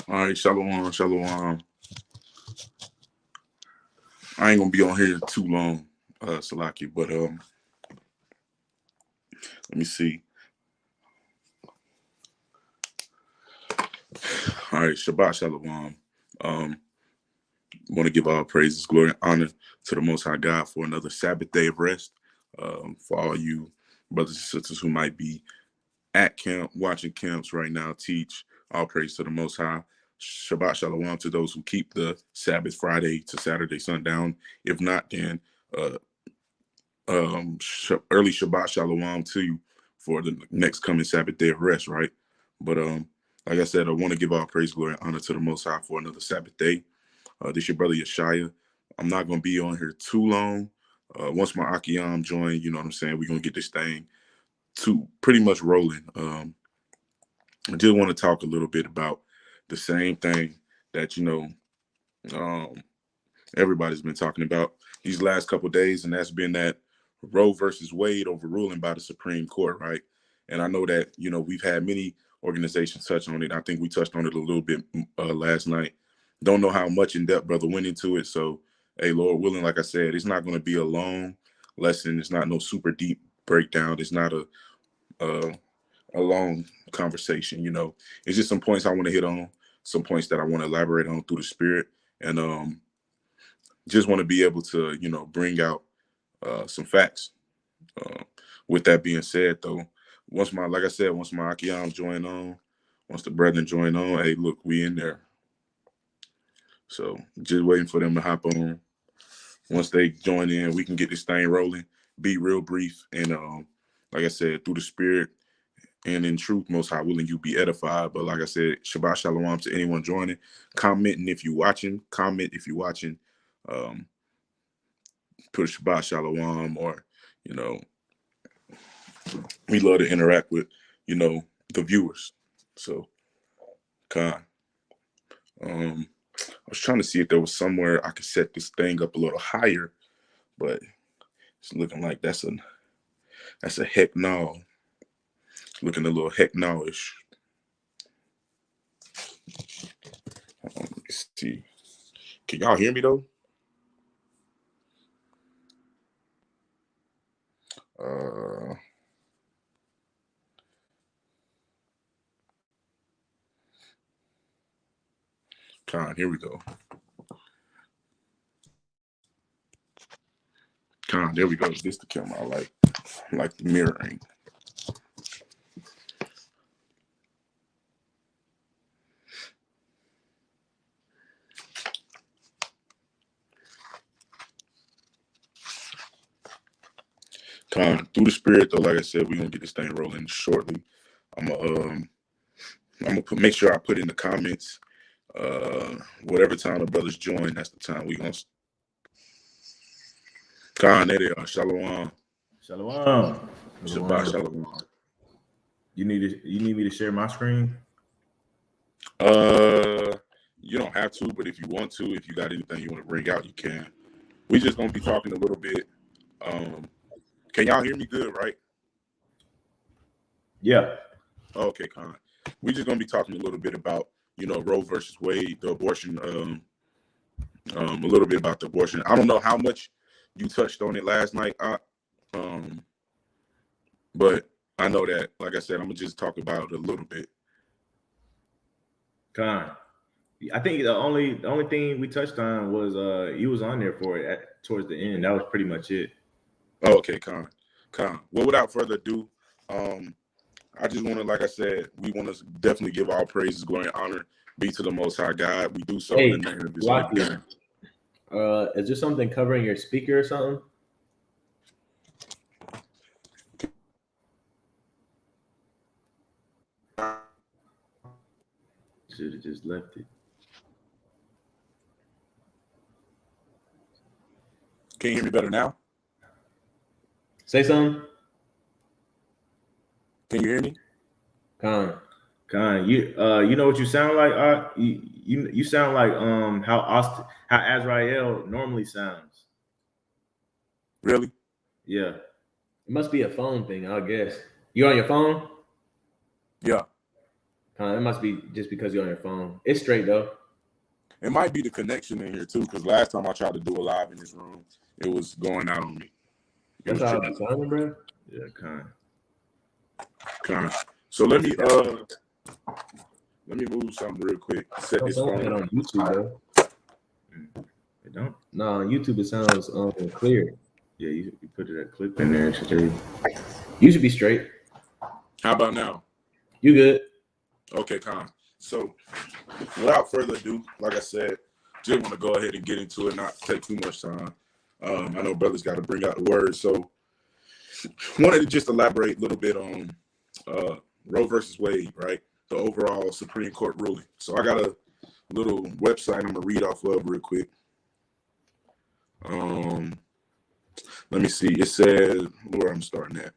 All right, shalom, shalom. I ain't gonna be on here too long, Salaki, but let me see. All right, Shabbat Shalom. Want to give all praises, glory, and honor to the Most High God for another Sabbath day of rest. For all you brothers and sisters who might be at camp, watching camps right now, teach all praise to the Most High. Shabbat Shalom to those who keep the Sabbath Friday to Saturday sundown. If not, then uh, early Shabbat Shalom to you for the next coming Sabbath day of rest, right? But like I said, I want to give all praise, glory, and honor to the Most High for another Sabbath day. This your brother Yeshaya. I'm not going to be on here too long. Once my Akiyam join, you know what I'm saying, we're going to get this thing to pretty much rolling. I just want to talk a little bit about the same thing that, everybody's been talking about these last couple of days, and that's been that Roe versus Wade overruling by the Supreme Court, right? And I know that, we've had many organizations touch on it. I think we touched on it a little bit last night. Don't know how much in depth brother went into it. So, hey, Lord willing, like I said, it's not going to be a long lesson. It's not no super deep breakdown. It's not a long conversation. It's just some points I want to hit on, some points that I want to elaborate on through the Spirit, and just want to be able to, bring out some facts. With that being said, though, once my Akiyam join on, once the brethren join on, hey, look, we in there. So just waiting for them to hop on. Once they join in, we can get this thing rolling. Be real brief, and like I said, through the Spirit and in truth, Most High willing, you be edified. But like I said, Shabbat Shalom to anyone joining. Commenting if you're watching. Comment if you're watching. Put a Shabbat Shalom, or we love to interact with the viewers. So, Khan. I was trying to see if there was somewhere I could set this thing up a little higher, but it's looking like that's a heck no. It's looking a little heck no-ish. Let me see. Can y'all hear me though? Con, here we go. Con, there we go. This the camera I like the mirroring. Con, through the Spirit though, like I said, we're gonna get this thing rolling shortly. I'm gonna make sure I put in the comments. Whatever time the brothers join, that's the time we gonna. Khan, there they are. Shalom. Shalom. Shabbat Shalom. You need me to share my screen? You don't have to, but if you want to, if you got anything you want to bring out, you can. We just gonna be talking a little bit. Can y'all hear me good, right? Yeah. Okay, Khan. We just gonna be talking a little bit about Roe versus Wade, the abortion. A little bit about the abortion. I don't know how much you touched on it last night, but I know that, like I said, I'm gonna just talk about it a little bit. Khan. I think the only thing we touched on was you was on there for it towards the end. That was pretty much it. Oh, okay, Khan. Well, without further ado, I just want to, like I said, we want to definitely give all praises, glory, and honor be to the Most High God. We do so in the name of His name. Is there something covering your speaker or something? Should have just left it. Can you hear me better now? Say something. Can you hear me? Khan, you know what you sound like? You sound like how Azrael normally sounds. Really? Yeah. It must be a phone thing, I guess. You on your phone? Yeah. It must be just because you're on your phone. It's straight though. It might be the connection in here too, because last time I tried to do a live in this room, it was going out on me. That's how it's sounding, bro. Yeah, kind of. So let me move something real quick. Set this phone on YouTube though. It don't. No, on YouTube it sounds clear. Yeah, you put that clip in there. You should be straight. How about now? You good? Okay, Con. So without further ado, like I said, just want to go ahead and get into it, not take too much time. I know brothers got to bring out the words, so wanted to just elaborate a little bit on Roe versus Wade, right? The overall Supreme Court ruling. So I got a little website I'm gonna read off of real quick. Let me see. It says where I'm starting at.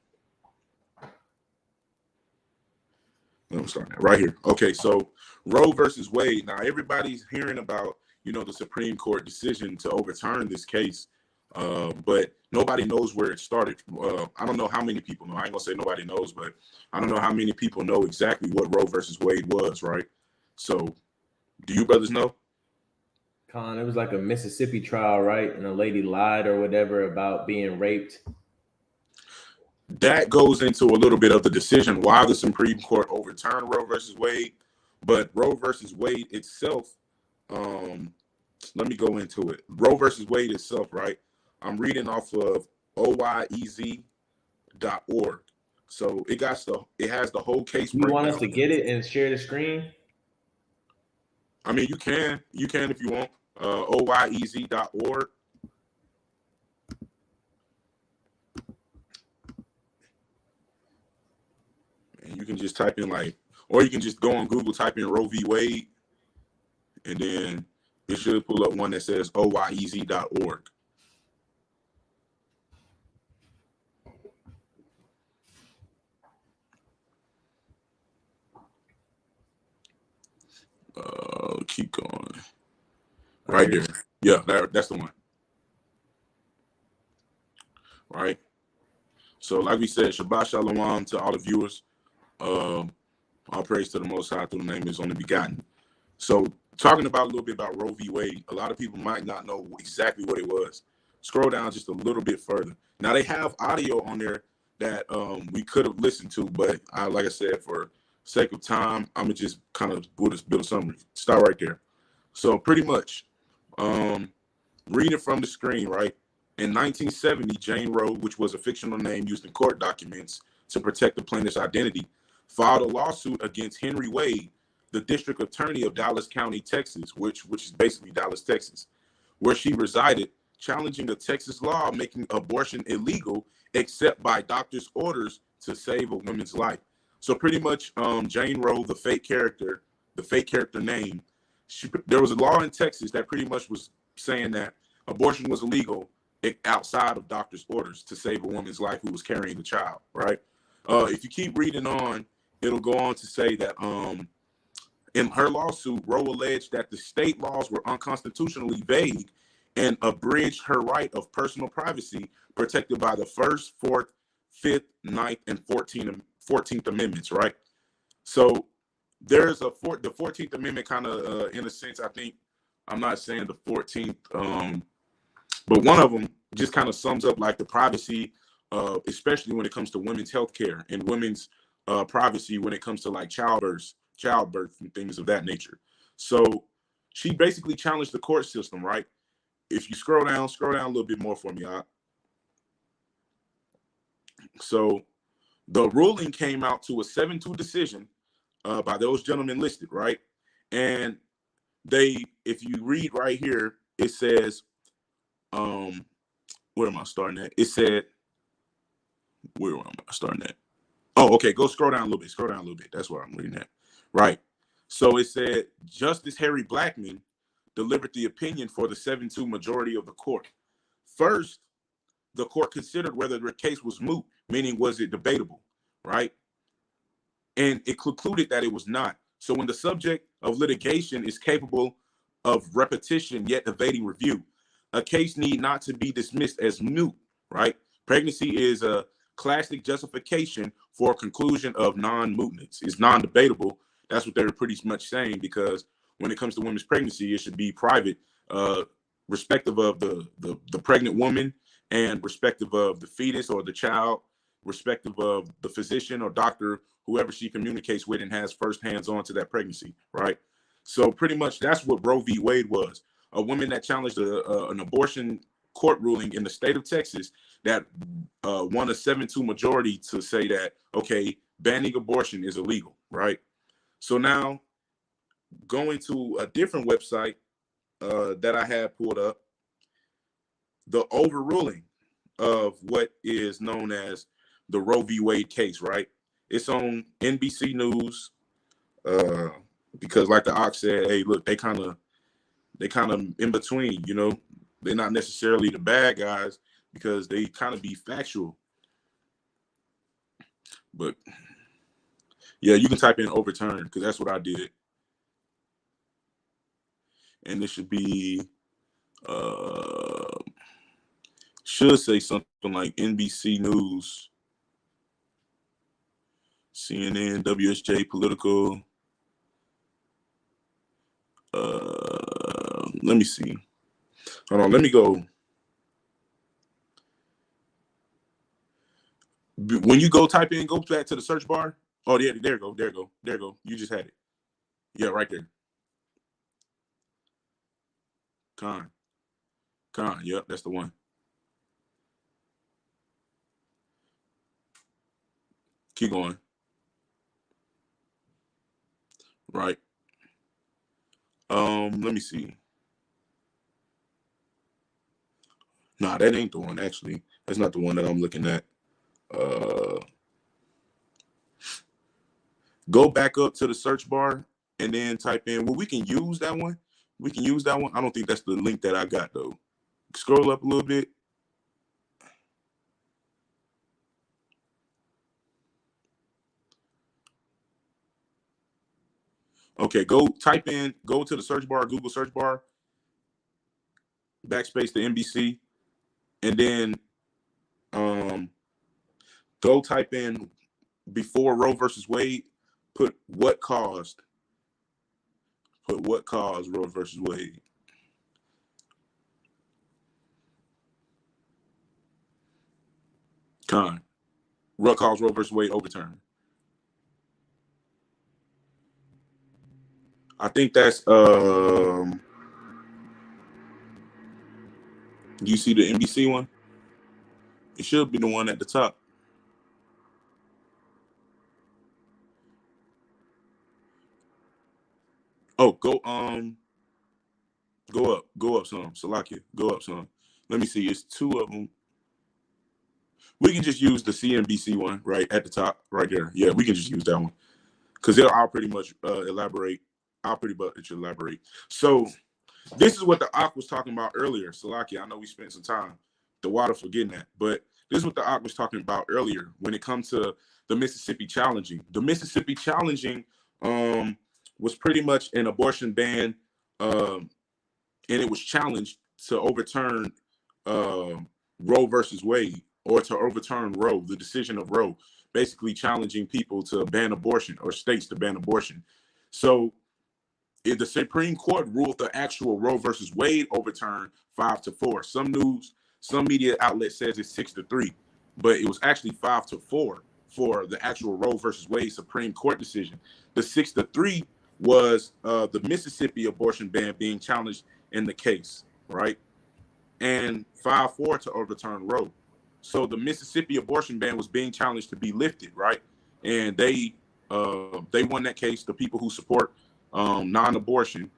I'm starting at right here. Okay, so Roe versus Wade. Now everybody's hearing about, the Supreme Court decision to overturn this case, but nobody knows where it started. I don't know how many people know. I ain't gonna say nobody knows, but I don't know how many people know exactly what Roe versus Wade was, right? So, do you brothers know? It was like a Mississippi trial, right? And a lady lied or whatever about being raped. That goes into a little bit of the decision why the Supreme Court overturned Roe versus Wade, but Roe versus Wade itself, let me go into it. Roe versus Wade itself, right? I'm reading off of oyez.org. So it has the whole case. You want us to get it and share the screen? I mean, you can if you want. oyez.org. And you can just type in or you can just go on Google, type in Roe v. Wade, and then it should pull up one that says oyez.org. Keep going. Right there. Yeah, that's the one. Right. So like we said, Shabbat Shalom to all the viewers. All praise to the Most High through the name of His only begotten. So talking about a little bit about Roe v. Wade, a lot of people might not know exactly what it was. Scroll down just a little bit further. Now they have audio on there that we could have listened to, but like I said, for sake of time, I'm gonna just kind of build a summary. Start right there. So pretty much, reading from the screen, right? In 1970, Jane Roe, which was a fictional name used in court documents to protect the plaintiff's identity, filed a lawsuit against Henry Wade, the district attorney of Dallas County, Texas, which is basically Dallas, Texas, where she resided, challenging a Texas law making abortion illegal except by doctor's orders to save a woman's life. So pretty much, Jane Roe, the fake character name, there was a law in Texas that pretty much was saying that abortion was illegal outside of doctor's orders to save a woman's life who was carrying the child, right? If you keep reading on, it'll go on to say that in her lawsuit, Roe alleged that the state laws were unconstitutionally vague and abridged her right of personal privacy protected by the 1st, 4th, 5th, 9th, and 14th Amendments, right? So there's the 14th Amendment kind of, in a sense, I think, I'm not saying the 14th, but one of them just kind of sums up like the privacy, especially when it comes to women's health care and women's privacy when it comes to like childbirth and things of that nature. So she basically challenged the court system, right? If you scroll down a little bit more for me, So the ruling came out to a 7-2 decision by those gentlemen listed, right? And if you read right here, it says, where am I starting at? It said, where am I starting at? Oh, okay, go scroll down a little bit. That's where I'm reading at. Right. So it said, Justice Harry Blackman delivered the opinion for the 7-2 majority of the court. First, the court considered whether the case was moot, meaning was it debatable, right? And it concluded that it was not. So when the subject of litigation is capable of repetition yet evading review, a case need not to be dismissed as moot, right? Pregnancy is a classic justification for a conclusion of non-mootness. It's non-debatable. That's what they're pretty much saying, because when it comes to women's pregnancy, it should be private, respective of the pregnant woman and respective of the fetus or the child, respective of the physician or doctor, whoever she communicates with and has first hands on to that pregnancy, right? So pretty much that's what Roe v. Wade was. A woman that challenged an abortion court ruling in the state of Texas that won a 7-2 majority to say that, okay, banning abortion is illegal, right? So now going to a different website that I had pulled up, the overruling of what is known as the Roe v. Wade case, right? It's on NBC News, because like the Ox said, hey, look, they kind of in between, you know, they're not necessarily the bad guys because they kind of be factual. But yeah, you can type in overturn, because that's what I did. And it should be, should say something like NBC News, CNN, WSJ, political. Let me see. Hold on, let me go. When you go type in, go back to the search bar. Oh, yeah, there you go. You just had it. Yeah, right there. Con. Yep, that's the one. Keep going. Right. Let me see. Nah, that ain't the one, actually. That's not the one that I'm looking at. Go back up to the search bar and then type in, well, we can use that one. I don't think that's the link that I got, though. Scroll up a little bit. Okay, go to the search bar, Google search bar, backspace to NBC, and then go type in before Roe versus Wade, put what caused Roe versus Wade. What caused Roe versus Wade overturned? I think that's you see the NBC one? It should be the one at the top. Oh, go up some. Salakia, go up some. Let me see. It's two of them. We can just use the CNBC one right at the top, right there. Yeah, we can just use that one because I'll pretty much elaborate. So this is what the Ak was talking about earlier. Salakia, I know we spent some time the water forgetting that, but this is what the Ak was talking about earlier when it comes to the Mississippi challenging. The Mississippi challenging was pretty much an abortion ban, and it was challenged to overturn Roe versus Wade, or to overturn Roe, the decision of Roe, basically challenging people to ban abortion, or states to ban abortion. So if the Supreme Court ruled the actual Roe versus Wade overturn 5-4. Some media outlet says it's 6-3, but it was actually 5-4 for the actual Roe versus Wade Supreme Court decision. The 6-3 was the Mississippi abortion ban being challenged in the case, right? And 5-4 to overturn Roe. So the Mississippi abortion ban was being challenged to be lifted, right? And they won that case. The people who support non-abortion,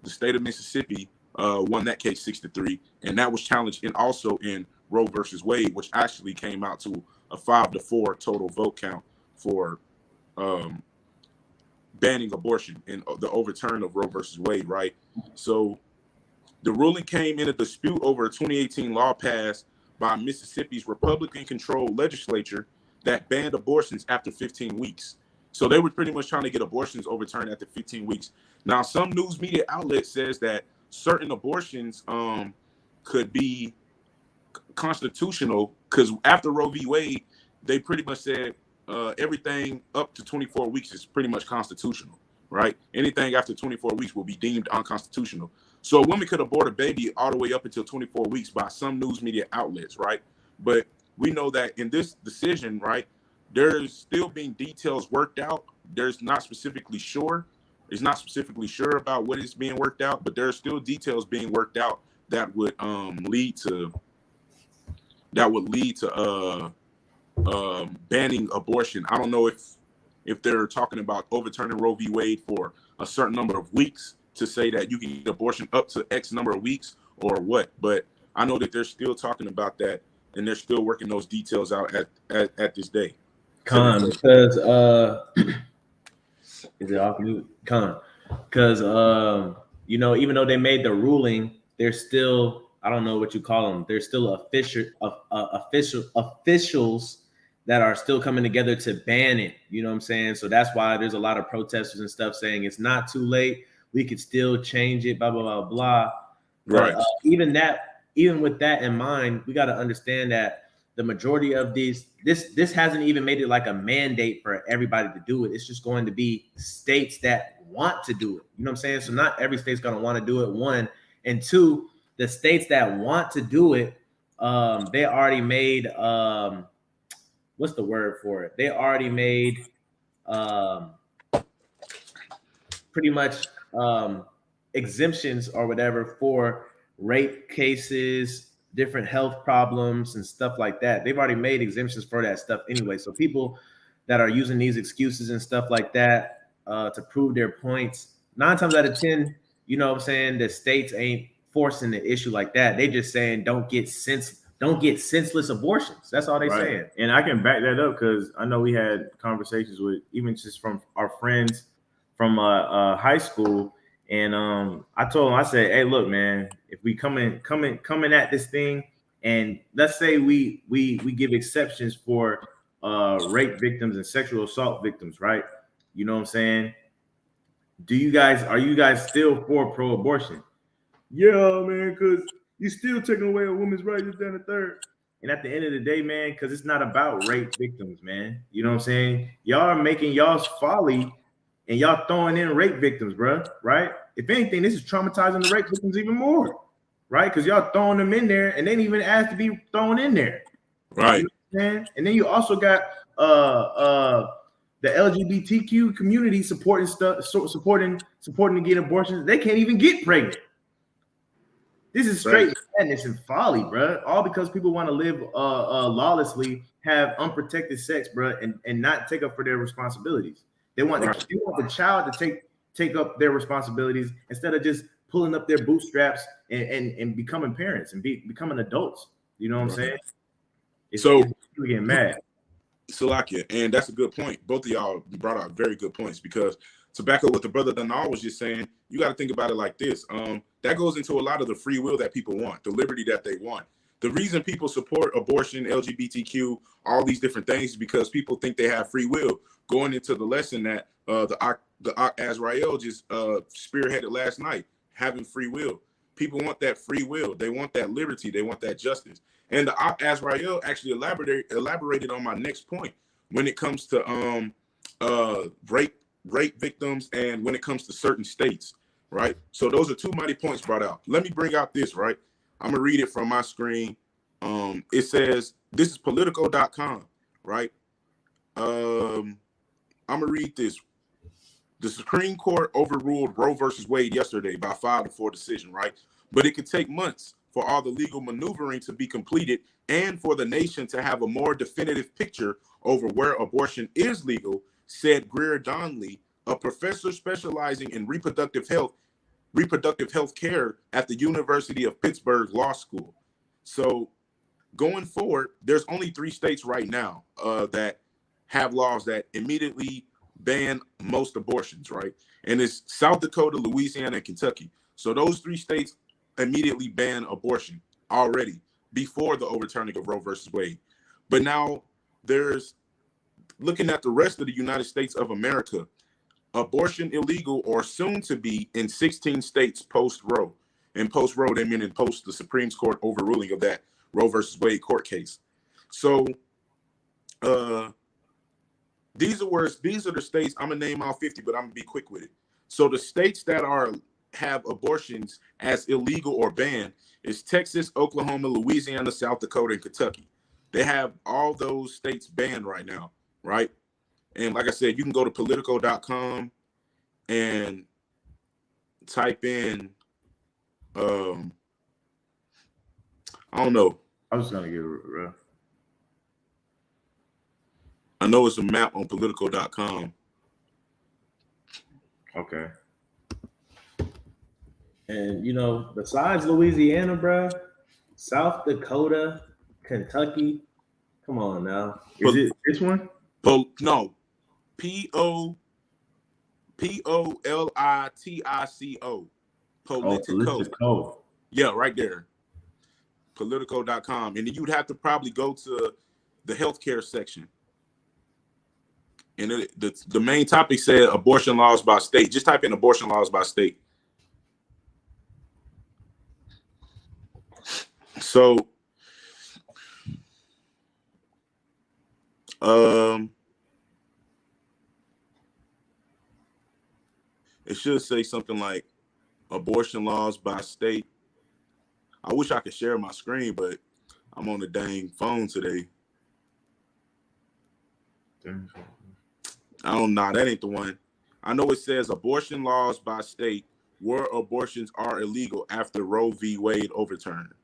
the state of Mississippi, won that case 6-3, and that was challenged also in Roe versus Wade, which actually came out to a 5-4 total vote count for banning abortion and the overturn of Roe versus Wade, right? So the ruling came in a dispute over a 2018 law passed by Mississippi's Republican-controlled legislature that banned abortions after 15 weeks. So they were pretty much trying to get abortions overturned after 15 weeks. Now, some news media outlet says that certain abortions could be constitutional because after Roe v. Wade, they pretty much said everything up to 24 weeks is pretty much constitutional, right? Anything after 24 weeks will be deemed unconstitutional. So a woman could abort a baby all the way up until 24 weeks by some news media outlets, right? But we know that in this decision, right, there's still being details worked out. There's not specifically sure. It's not specifically sure about what is being worked out, but there's still details being worked out that would lead to banning abortion. I don't know if they're talking about overturning Roe v. Wade for a certain number of weeks to say that you can get abortion up to X number of weeks or what, but I know that they're still talking about that and they're still working those details out at this day. Because is it off mute? Because you know, even though they made the ruling, there's still, I don't know what you call them. There's still officials that are still coming together to ban it. You know what I'm saying? So that's why there's a lot of protesters and stuff saying it's not too late. We could still change it, blah, blah, blah, blah. Right. But even with that in mind, we got to understand that the majority of this hasn't even made it like a mandate for everybody to do it. It's just going to be states that want to do it. You know what I'm saying? So not every state's going to want to do it, one. And two, the states that want to do it, they already made, what's the word for it? They already made pretty much exemptions or whatever for rape cases, different health problems and stuff like that. They've already made exemptions for that stuff anyway. So people that are using these excuses and stuff like that to prove their points, 9 times out of 10, you know what I'm saying, the states ain't forcing the issue like that. They just saying don't get senseless abortions. That's all they saying. And I can back that up because I know we had conversations with even just from our friends from high school. And I told him, I said, hey, look, man, if we coming at this thing, and let's say we give exceptions for rape victims and sexual assault victims, right? You know what I'm saying? Are you guys still for pro-abortion? Yeah, man, because you're still taking away a woman's right, this, that, and the third. And at the end of the day, man, because it's not about rape victims, man. You know what I'm saying? Y'all are making y'all's folly and y'all throwing in rape victims, bro, right? If anything, this is traumatizing the rape victims even more, right? Because y'all throwing them in there and they didn't even ask to be thrown in there. Right. You know what I'm saying? And then you also got the LGBTQ community supporting to get abortions. They can't even get pregnant. This is straight madness and folly, bro. All because people want to live lawlessly, have unprotected sex, bro, and not take up for their responsibilities. They want the child to take up their responsibilities instead of just pulling up their bootstraps and becoming parents and becoming adults. You know what I'm saying? It's getting mad. Salakia, and that's a good point. Both of y'all brought out very good points because to back up what the brother Danal was just saying, you got to think about it like this. That goes into a lot of the free will that people want, the liberty that they want. The reason people support abortion, LGBTQ, all these different things is because people think they have free will. Going into the lesson that the Azrael just spearheaded last night, having free will. People want that free will. They want that liberty. They want that justice. And the Azrael actually elaborated on my next point when it comes to rape victims and when it comes to certain states, right? So those are two mighty points brought out. Let me bring out this, right? I'm gonna read it from my screen. It says, this is politico.com, right? I'm gonna read this. The Supreme Court overruled Roe versus Wade yesterday by 5-4 decision, right? But it could take months for all the legal maneuvering to be completed and for the nation to have a more definitive picture over where abortion is legal, said Greer Donnelly, a professor specializing in reproductive health care at the University of Pittsburgh Law School. So going forward, there's only 3 states right now that have laws that immediately ban most abortions, right? And it's South Dakota, Louisiana, and Kentucky. So those 3 states immediately ban abortion already before the overturning of Roe versus Wade. But now there's, looking at the rest of the United States of America, abortion illegal or soon to be in 16 states post-Roe. And post-Roe, they mean in post the Supreme Court overruling of that Roe versus Wade court case. So these are the states. I'm gonna name all 50, but I'm gonna be quick with it. So the states that have abortions as illegal or banned is Texas, Oklahoma, Louisiana, South Dakota, and Kentucky. They have all those states banned right now, right? And like I said, you can go to politico.com and type in, I don't know. I was gonna give it rough. I know it's a map on politico.com. Okay. And besides Louisiana, bro, South Dakota, Kentucky, come on now. Is it this one? No, Politico. Politico. Yeah, right there. Politico.com. And then you'd have to probably go to the healthcare section. And the main topic said abortion laws by state. Just type in abortion laws by state. So, it should say something like abortion laws by state. I wish I could share my screen, but I'm on the dang phone today. I don't know. That ain't the one. I know it says abortion laws by state where abortions are illegal after Roe v. Wade overturned.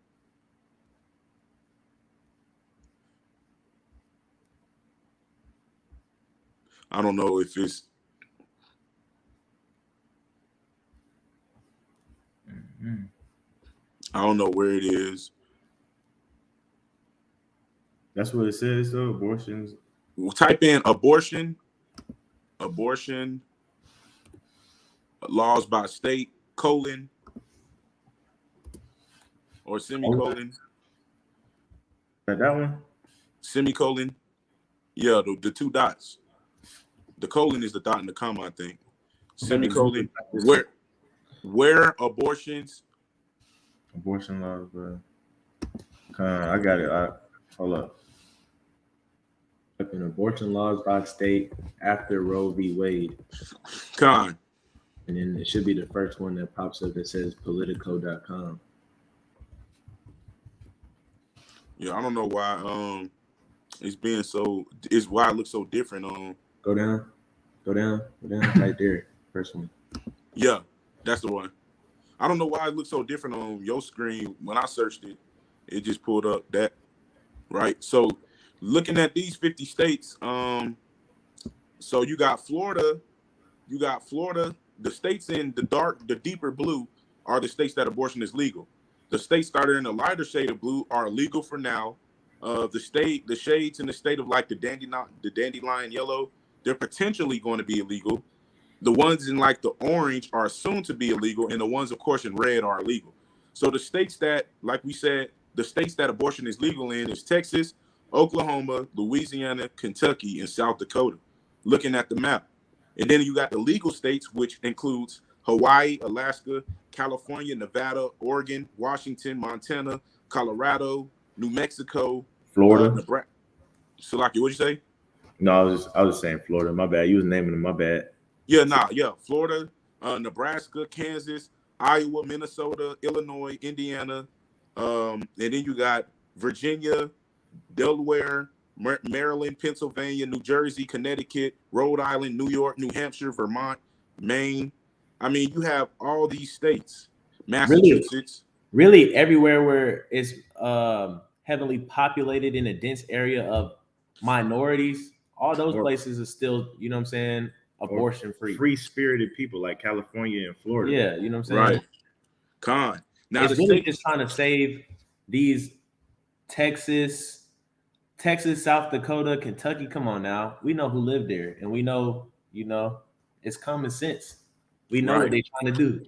I don't know if it's. I don't know where it is. That's what it says, though. Abortions. We'll type in abortion laws by state, colon, or semicolon. That one? Semicolon. Yeah, the two dots. The colon is the dot and the comma, I think. Semicolon. Where abortions. Abortion laws, bro. I got it. Hold up. In abortion laws by state after Roe v. Wade. Con. And then it should be the first one that pops up that says politico.com. Yeah, I don't know why it's why it looks so different. Go down right there. First one. Yeah, that's the one. I don't know why it looks so different on your screen. When I searched it, it just pulled up that, right? So looking at these 50 states, so you got Florida, the states in the deeper blue are the states that abortion is legal. The states started in the lighter shade of blue are illegal for now. The shades in the state of like the dandelion yellow, they're potentially going to be illegal. The ones in like the orange are soon to be illegal, and the ones, of course, in red are illegal. So the states that, like we said, the states that abortion is legal in is Texas, Oklahoma, Louisiana, Kentucky, and South Dakota. Looking at the map. And then you got the legal states, which includes Hawaii, Alaska, California, Nevada, Oregon, Washington, Montana, Colorado, New Mexico, Florida, Nebraska. Salaki, what'd you say? No, I was saying Florida. My bad. You was naming them. My bad. Yeah, Florida, Nebraska, Kansas, Iowa, Minnesota, Illinois, Indiana, and then you got Virginia, Delaware, Maryland, Pennsylvania, New Jersey, Connecticut, Rhode Island, New York, New Hampshire, Vermont, Maine. I mean, you have all these states. Massachusetts. Really everywhere where it's heavily populated in a dense area of minorities, all those places are still, you know what I'm saying, abortion free. Free-spirited people like California and Florida. Yeah, you know what I'm saying? Right. Now it's really just trying to save these Texas, South Dakota, Kentucky. Come on now. We know who lived there, and we know, it's common sense. We know what they're trying to do.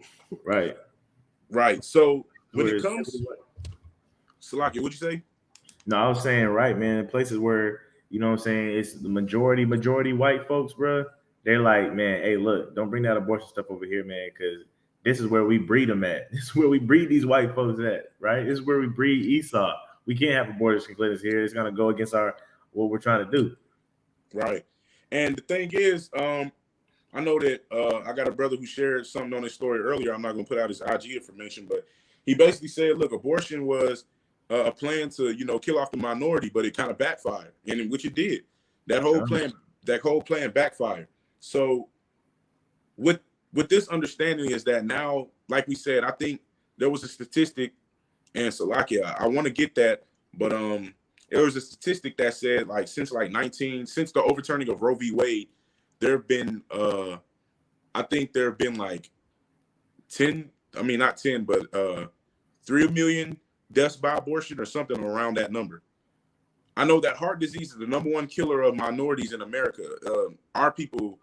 Right. So when it comes, Salaki, what'd you say? No, I was saying man. Places where, you know what I'm saying, it's the majority white folks, bro. They're like, man, hey, look, don't bring that abortion stuff over here, man, because this is where we breed them at. This is where we breed these white folks at, right? This is where we breed Esau. We can't have abortion clinics here. It's gonna go against what we're trying to do. Right. And the thing is, I know that I got a brother who shared something on his story earlier. I'm not going to put out his IG information, but he basically said, look, abortion was a plan to, kill off the minority, but it kind of backfired, and in which it did. That whole plan backfired. So with this understanding is that now, like we said, I think there was a statistic, and Salakia, I want to get that, but there was a statistic that said since the overturning of Roe v. Wade, there have been I think there have been 10, I mean not 10, but 3 million deaths by abortion or something around that number. I know that heart disease is the number one killer of minorities in America. Our people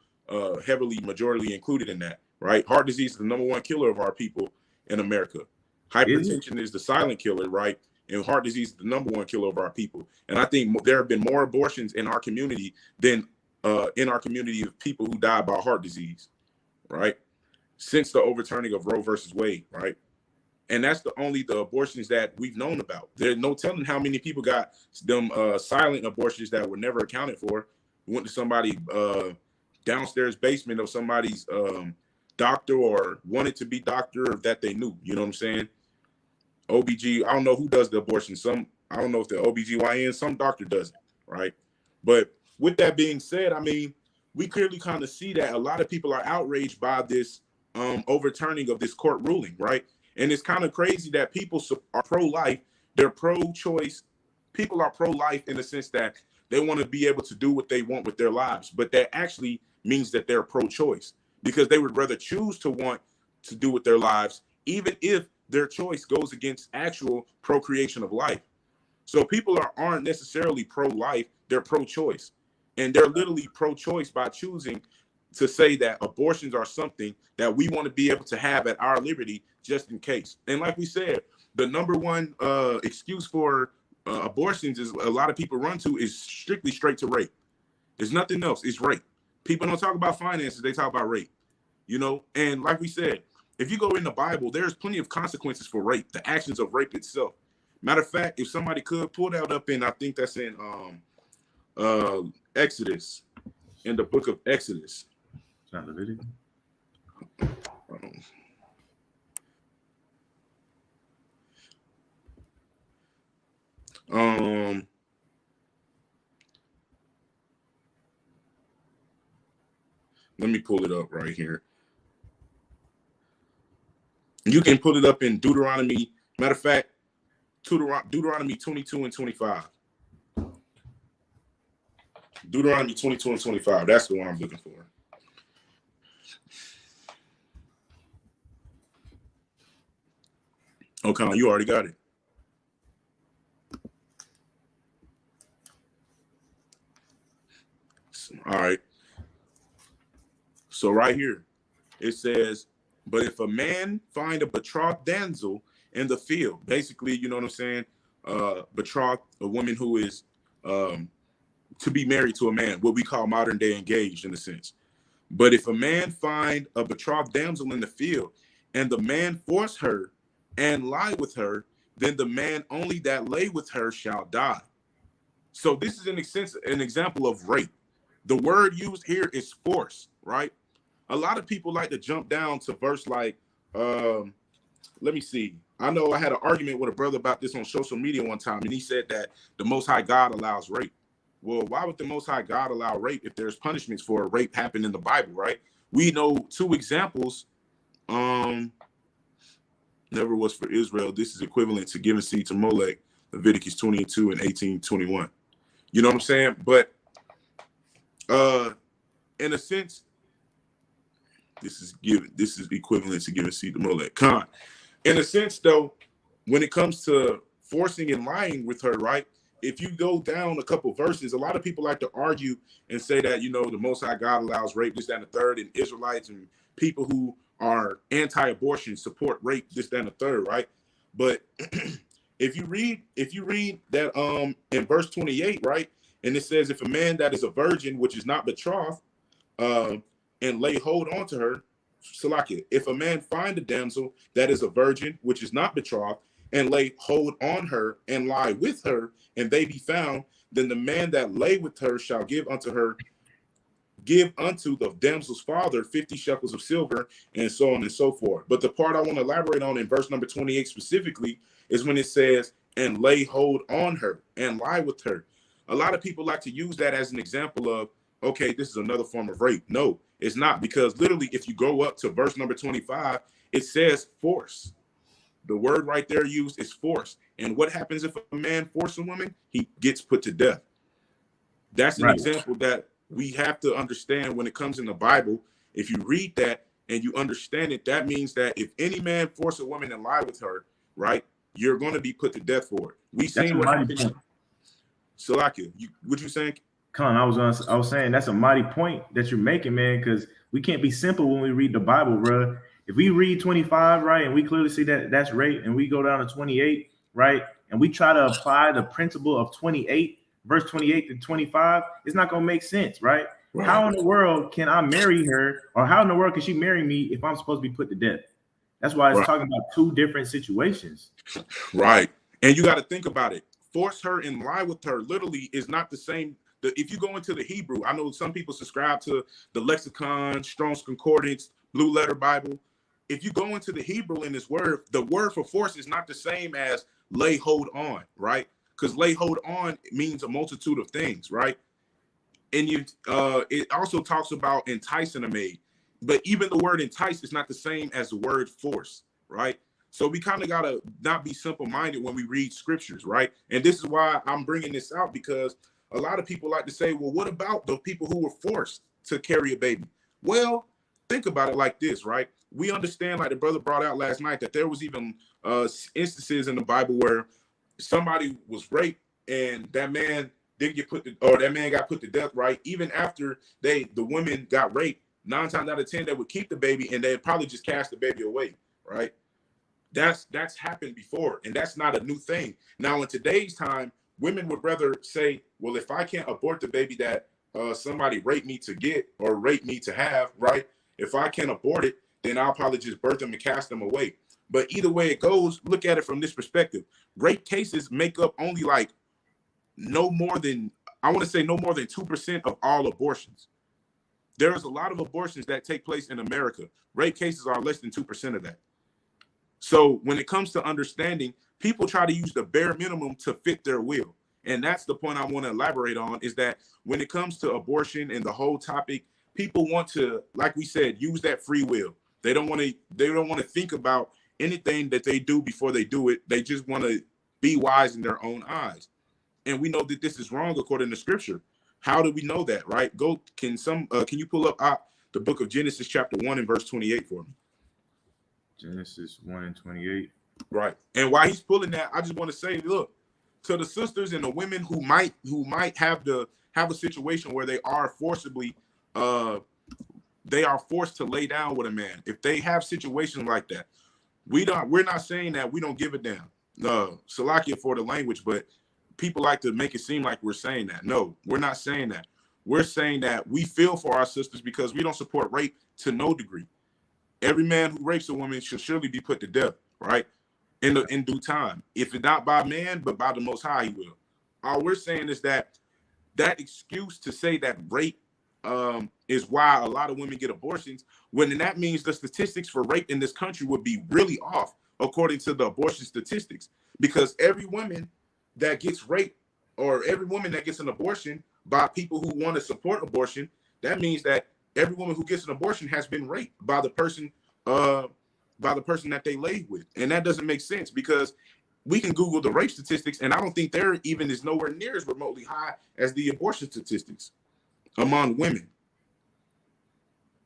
heavily majority included in that, right? Heart disease is the number one killer of our people in America. Hypertension is the silent killer, right? And heart disease is the number one killer of our people. And I think there have been more abortions in our community than in our community of people who die by heart disease, right? Since the overturning of Roe versus Wade, right? And that's the abortions that we've known about. There's no telling how many people got them silent abortions that were never accounted for. Went to somebody downstairs basement of somebody's doctor or wanted to be doctor that they knew. You know what I'm saying? OBG, I don't know who does the abortion. I don't know if the OBGYN, some doctor does it, right? But with that being said, I mean, we clearly kind of see that a lot of people are outraged by this overturning of this court ruling, right? And it's kind of crazy that people are pro-life, they're pro-choice. People are pro-life in the sense that they want to be able to do what they want with their lives, but that actually means that they're pro-choice because they would rather choose to want to do with their lives, even if their choice goes against actual procreation of life. So people aren't necessarily pro-life, they're pro-choice. And they're literally pro-choice by choosing to say that abortions are something that we want to be able to have at our liberty just in case. And like we said, the number one excuse for abortions is a lot of people run to is strictly straight to rape. There's nothing else. It's rape. People don't talk about finances. They talk about rape, And like we said, if you go in the Bible, there's plenty of consequences for rape, the actions of rape itself. Matter of fact, if somebody could pull that up in, I think that's in Exodus, in the book of Exodus. It's not Leviticus. Let me pull it up right here. You can put it up in Deuteronomy. Matter of fact, Deuteronomy 22 and 25. Deuteronomy 22 and 25. That's the one I'm looking for. Okay, you already got it. All right. So right here, it says, but if a man find a betrothed damsel in the field, basically, you know what I'm saying? Betrothed, a woman who is to be married to a man, what we call modern day engaged in a sense. But if a man find a betrothed damsel in the field and the man force her and lie with her, then the man only that lay with her shall die. So this is an example of rape. The word used here is force, right? A lot of people like to jump down to verse let me see. I know I had an argument with a brother about this on social media one time, and he said that the Most High God allows rape. Well, why would the Most High God allow rape if there's punishments for a rape happen in the Bible, right? We know two examples. Never was for Israel. This is equivalent to giving seed to Molech, Leviticus 22 and 18:21. You know what I'm saying? But in a sense, this is equivalent to giving seed to Molech. In a sense, though, when it comes to forcing and lying with her, right? If you go down a couple verses, a lot of people like to argue and say that, the Most High God allows rape, this, that, and the third, and Israelites and people who are anti-abortion support rape, this, that, and the third, right? But if you read that in verse 28, right, and it says, if a man that is a virgin, which is not betrothed, and lay hold on to her, Salakia, if a man find a damsel that is a virgin, which is not betrothed, and lay hold on her and lie with her, and they be found, then the man that lay with her shall give unto her give unto the damsel's father 50 shekels of silver, and so on and so forth. But the part I want to elaborate on in verse number 28 specifically is when it says, and lay hold on her and lie with her. A lot of people like to use that as an example of, okay, this is another form of rape. No, it's not, because literally, if you go up to verse number 25, it says force. The word right there used is force. And what happens if a man forces a woman? He gets put to death. That's an example that we have to understand when it comes in the Bible. If you read that and you understand it, that means that if any man force a woman and lie with her, right, you're going to be put to death for it. We've seen what happened. Salakia, what you saying? Con, I was saying that's a mighty point that you're making, man, because we can't be simple when we read the Bible, bro. If we read 25, right, and we clearly see that that's rape, and we go down to 28, right, and we try to apply the principle of 28, verse 28 to 25, it's not going to make sense, right? How in the world can I marry her, or how in the world can she marry me if I'm supposed to be put to death? That's why it's talking about two different situations. Right. And you got to think about it. Force her and lie with her literally is not the same. If you go into the Hebrew, I know some people subscribe to the lexicon, Strong's Concordance, Blue Letter Bible. If you go into the Hebrew in this word, the word for force is not the same as lay hold on, right? Because lay hold on means a multitude of things, right? And it also talks about enticing a maid. But even the word entice is not the same as the word force, right? So we kind of got to not be simple-minded when we read scriptures, right? And this is why I'm bringing this out, because a lot of people like to say, well, what about the people who were forced to carry a baby? Well, think about it like this, right? We understand, like the brother brought out last night, that there was even instances in the Bible where somebody was raped and that man didn't get that man got put to death, right? Even after the women got raped, 9 times out of 10, they would keep the baby and they'd probably just cast the baby away, right? That's happened before, and that's not a new thing. Now, in today's time, women would rather say, well, if I can't abort the baby that somebody raped me to get or raped me to have, right? If I can't abort it, then I'll probably just birth them and cast them away. But either way it goes, look at it from this perspective. Rape cases make up only like no more than 2% of all abortions. There's a lot of abortions that take place in America. Rape cases are less than 2% of that. So when it comes to understanding, people try to use the bare minimum to fit their will. And that's the point I want to elaborate on, is that when it comes to abortion and the whole topic, people want to, like we said, use that free will. They don't want to think about anything that they do before they do it. They just want to be wise in their own eyes. And we know that this is wrong according to scripture. How do we know that, right? Can you pull up the book of Genesis chapter 1 and verse 28 for me? Genesis 1 and 28. Right. And while he's pulling that, I just want to say, look, to the sisters and the women who might have a situation where they are forced to lay down with a man. If they have situations like that, we're not saying that we don't give a damn. Salakia for the language, but people like to make it seem like we're saying that. No, we're not saying that. We're saying that we feel for our sisters because we don't support rape to no degree. Every man who rapes a woman should surely be put to death, right? In due time. If it's not by man, but by the Most High, he will. All we're saying is that excuse to say that rape is why a lot of women get abortions, when that means the statistics for rape in this country would be really off according to the abortion statistics. Because every woman that gets raped, or every woman that gets an abortion by people who want to support abortion, that means that every woman who gets an abortion has been raped by the person that they laid with. And that doesn't make sense, because we can Google the rape statistics, and I don't think they're even is nowhere near as remotely high as the abortion statistics among women.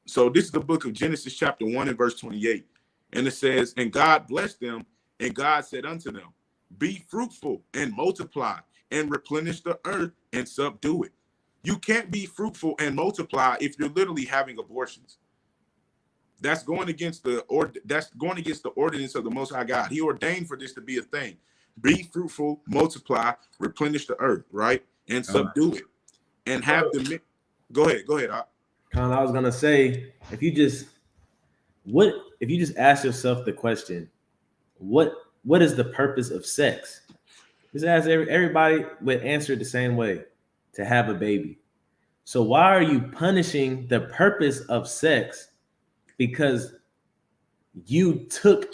So this is the book of Genesis chapter 1 and verse 28. And it says, and God blessed them, and God said unto them, be fruitful and multiply and replenish the earth and subdue it. You can't be fruitful and multiply if you're literally having abortions. That's going against the ordinance of the Most High God. He ordained for this to be a thing. Be fruitful, multiply, replenish the earth, right? And subdue it. And have the go ahead. Con, I was gonna say, if you just ask yourself the question, what is the purpose of sex? Just ask everybody would answer it the same way: to have a baby. So why are you punishing the purpose of sex because you took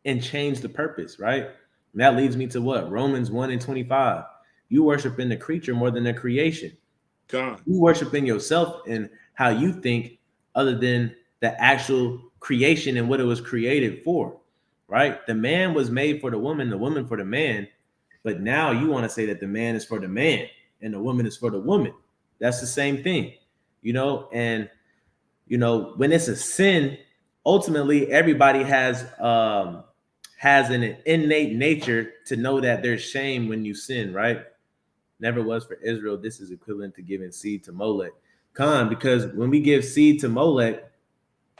and changed the purpose, right? And that leads me to what? Romans 1:25. You worshiping the creature more than the creation. God. You worshiping yourself and how you think other than the actual creation and what it was created for, right? The man was made for the woman for the man. But now you want to say that the man is for the man and the woman is for the woman. That's the same thing, and when it's a sin, ultimately everybody has an innate nature to know that there's shame when you sin, right? Never was for Israel. This is equivalent to giving seed to Molech. Because when we give seed to Molech,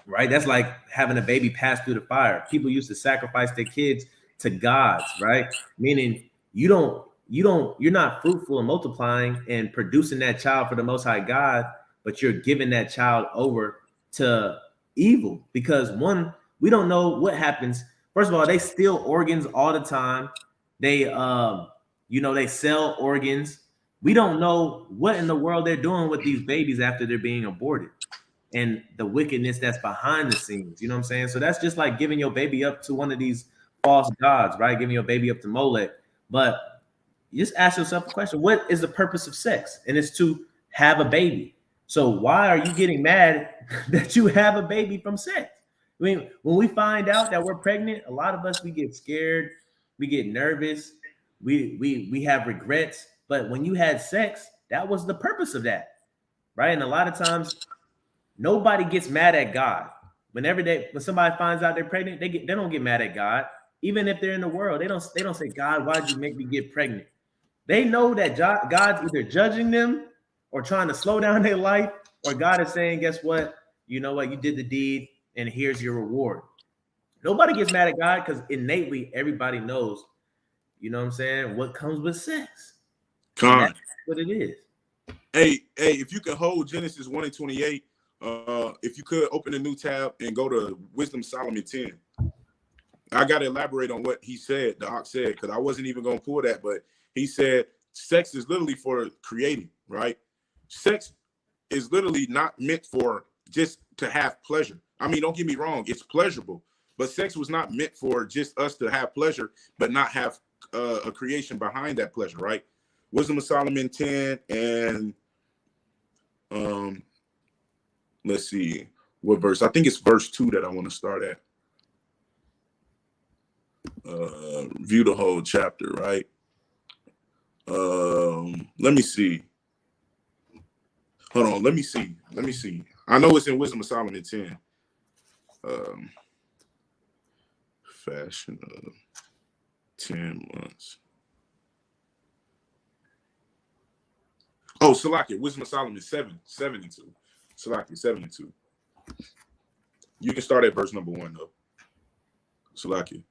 right, that's like having a baby pass through the fire. People used to sacrifice their kids to gods, right? Meaning you're not fruitful and multiplying and producing that child for the Most High God, but you're giving that child over to evil because one, we don't know what happens. First of all, they steal organs all the time. They they sell organs. We don't know what in the world they're doing with these babies after they're being aborted and the wickedness that's behind the scenes. You know what I'm saying? So that's just like giving your baby up to one of these false gods, right? Giving your baby up to Molech. But you just ask yourself a question: what is the purpose of sex? And it's to have a baby. So why are you getting mad that you have a baby from sex? I mean, when we find out that we're pregnant, a lot of us, we get scared, we get nervous, we have regrets. But when you had sex, that was the purpose of that, right? And a lot of times, nobody gets mad at God. When somebody finds out they're pregnant, they don't get mad at God. Even if they're in the world, they don't say, God, why'd you make me get pregnant? They know that God's either judging them or trying to slow down their life, or God is saying, guess what? You know what? You did the deed, and here's your reward. Nobody gets mad at God because innately everybody knows, you know what I'm saying, what comes with sex. That's what it is. Hey, if you can hold Genesis 1:28, if you could open a new tab and go to Wisdom Solomon 10. I got to elaborate on what he said, the Ox said, because I wasn't even going to pull that, but he said sex is literally for creating, right? Sex is literally not meant for just to have pleasure. I mean, don't get me wrong, it's pleasurable, but sex was not meant for just us to have pleasure, but not have a creation behind that pleasure, right? Wisdom of Solomon 10 and let's see what verse. I think it's verse 2 that I want to start at. View the whole chapter, right? Let me see. Hold on, let me see. I know it's in Wisdom of Solomon 10. Fashion of 10 months. Oh, Salakia, Wisdom of Solomon 7 and 2. Salakia 7 and 2. You can start at verse number 1 though. Salakia.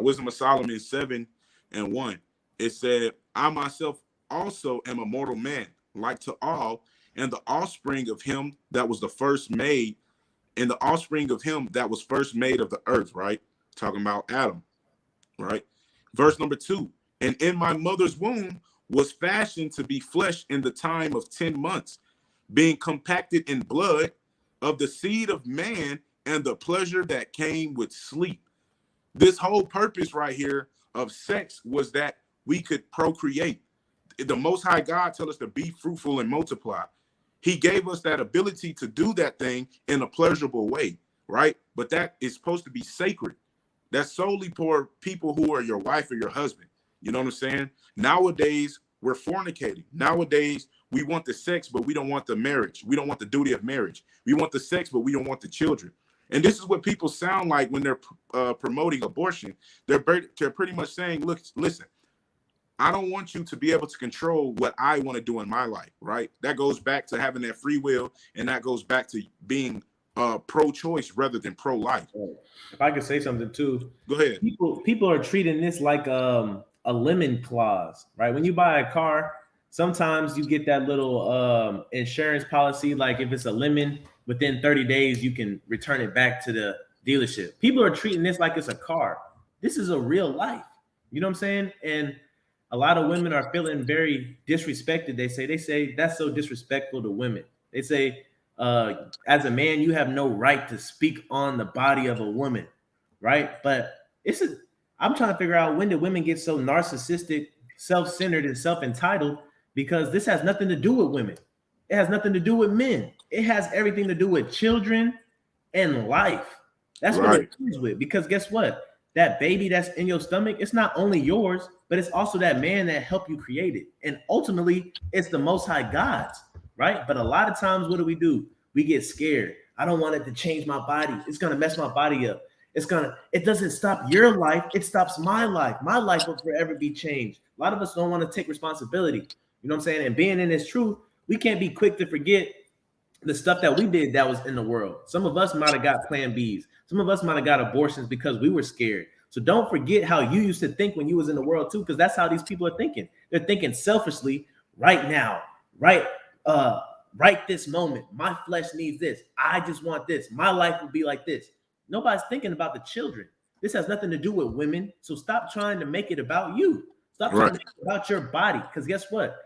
Wisdom of Solomon 7 and 1. It said, I myself also am a mortal man, like to all, and the offspring of him that was the first made, and the offspring of him that was first made of the earth, right? Talking about Adam, right? Verse number 2. And in my mother's womb was fashioned to be flesh in the time of 10 months, being compacted in blood of the seed of man and the pleasure that came with sleep. This whole purpose right here of sex was that we could procreate. The Most High God tells us to be fruitful and multiply. He gave us that ability to do that thing in a pleasurable way, right? But that is supposed to be sacred. That's solely for people who are your wife or your husband. You know what I'm saying? Nowadays, we're fornicating. Nowadays, we want the sex, but we don't want the marriage. We don't want the duty of marriage. We want the sex, but we don't want the children. And this is what people sound like when they're promoting abortion. They're pretty much saying, look, listen, I don't want you to be able to control what I want to do in my life, right? That goes back to having that free will, and that goes back to being pro-choice rather than pro-life. If I could say something too. Go ahead. People are treating this like a lemon clause, right? When you buy a car, sometimes you get that little insurance policy, like if it's a lemon, within 30 days, you can return it back to the dealership. People are treating this like it's a car. This is a real life. You know what I'm saying? And a lot of women are feeling very disrespected. They say that's so disrespectful to women. They say, as a man, you have no right to speak on the body of a woman, right? But I'm trying to figure out, when did women get so narcissistic, self-centered, and self-entitled? Because this has nothing to do with women. It has nothing to do with men. It has everything to do with children and life. That's what it deals with. Because guess what? That baby that's in your stomach, it's not only yours, but it's also that man that helped you create it. And ultimately, it's the Most High God's, right? But a lot of times, what do? We get scared. I don't want it to change my body. It's going to mess my body up. It doesn't stop your life. It stops my life. My life will forever be changed. A lot of us don't want to take responsibility. You know what I'm saying? And being in this truth, we can't be quick to forget the stuff that we did that was in the world. Some of us might have got plan Bs. Some of us might have got abortions because we were scared. So don't forget how you used to think when you was in the world too, because that's how these people are thinking. They're thinking selfishly right now, right this moment. My flesh needs this. I just want this. My life will be like this. Nobody's thinking about the children. This has nothing to do with women. So stop trying to make it about you. Stop trying to make it about your body. Because guess what?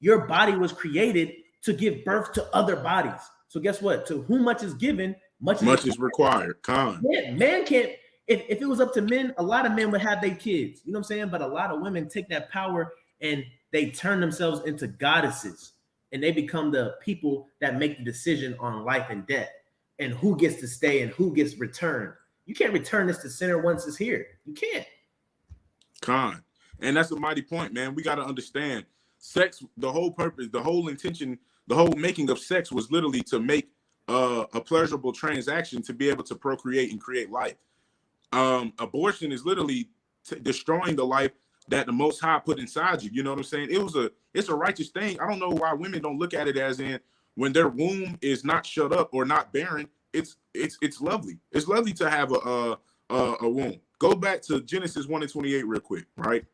Your body was created to give birth to other bodies. So guess what? To whom much is given, much is required. Man can't. If it was up to men, a lot of men would have their kids. You know what I'm saying? But a lot of women take that power and they turn themselves into goddesses. And they become the people that make the decision on life and death and who gets to stay and who gets returned. You can't return this to center once it's here. You can't. And that's a mighty point, man. We got to understand sex, the whole purpose, the whole intention, the whole making of sex was literally to make a pleasurable transaction to be able to procreate and create life. Abortion is literally destroying the life that the Most High put inside you. You know what I'm saying? It's a righteous thing. I don't know why women don't look at it as in when their womb is not shut up or not barren. It's lovely. It's lovely to have a womb. Go back to Genesis 1:28 real quick, right?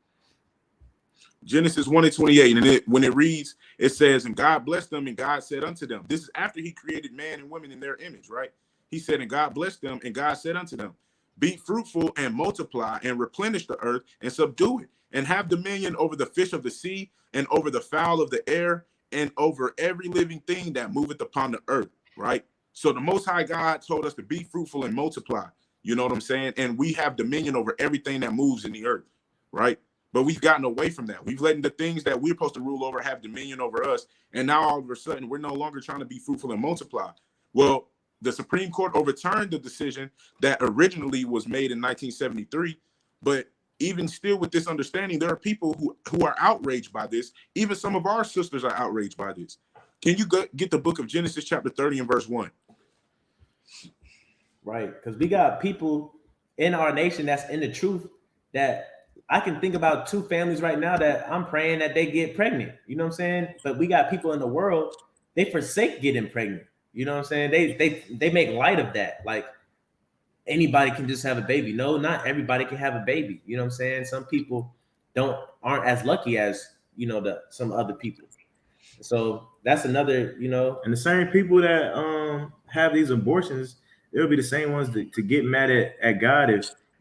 Genesis 1:28, and when it reads, it says, "And God blessed them, and God said unto them." This is after He created man and women in their image, right? He said, "And God blessed them, and God said unto them, Be fruitful and multiply and replenish the earth and subdue it, and have dominion over the fish of the sea and over the fowl of the air and over every living thing that moveth upon the earth," right? So the Most High God told us to be fruitful and multiply. You know what I'm saying? And we have dominion over everything that moves in the earth, right? But we've gotten away from that. We've let the things that we're supposed to rule over have dominion over us. And now all of a sudden, we're no longer trying to be fruitful and multiply. Well, the Supreme Court overturned the decision that originally was made in 1973. But even still with this understanding, there are people who are outraged by this. Even some of our sisters are outraged by this. Can you get the book of Genesis chapter 30 and verse 1? Right, because we got people in our nation that's in the truth that I can think about two families right now that I'm praying that they get pregnant. You know what I'm saying? But we got people in the world, they forsake getting pregnant. You know what I'm saying? They make light of that. Like anybody can just have a baby. No, not everybody can have a baby. You know what I'm saying? Some people aren't as lucky as, some other people. So that's another, And the same people that have these abortions, it'll be the same ones to get mad at God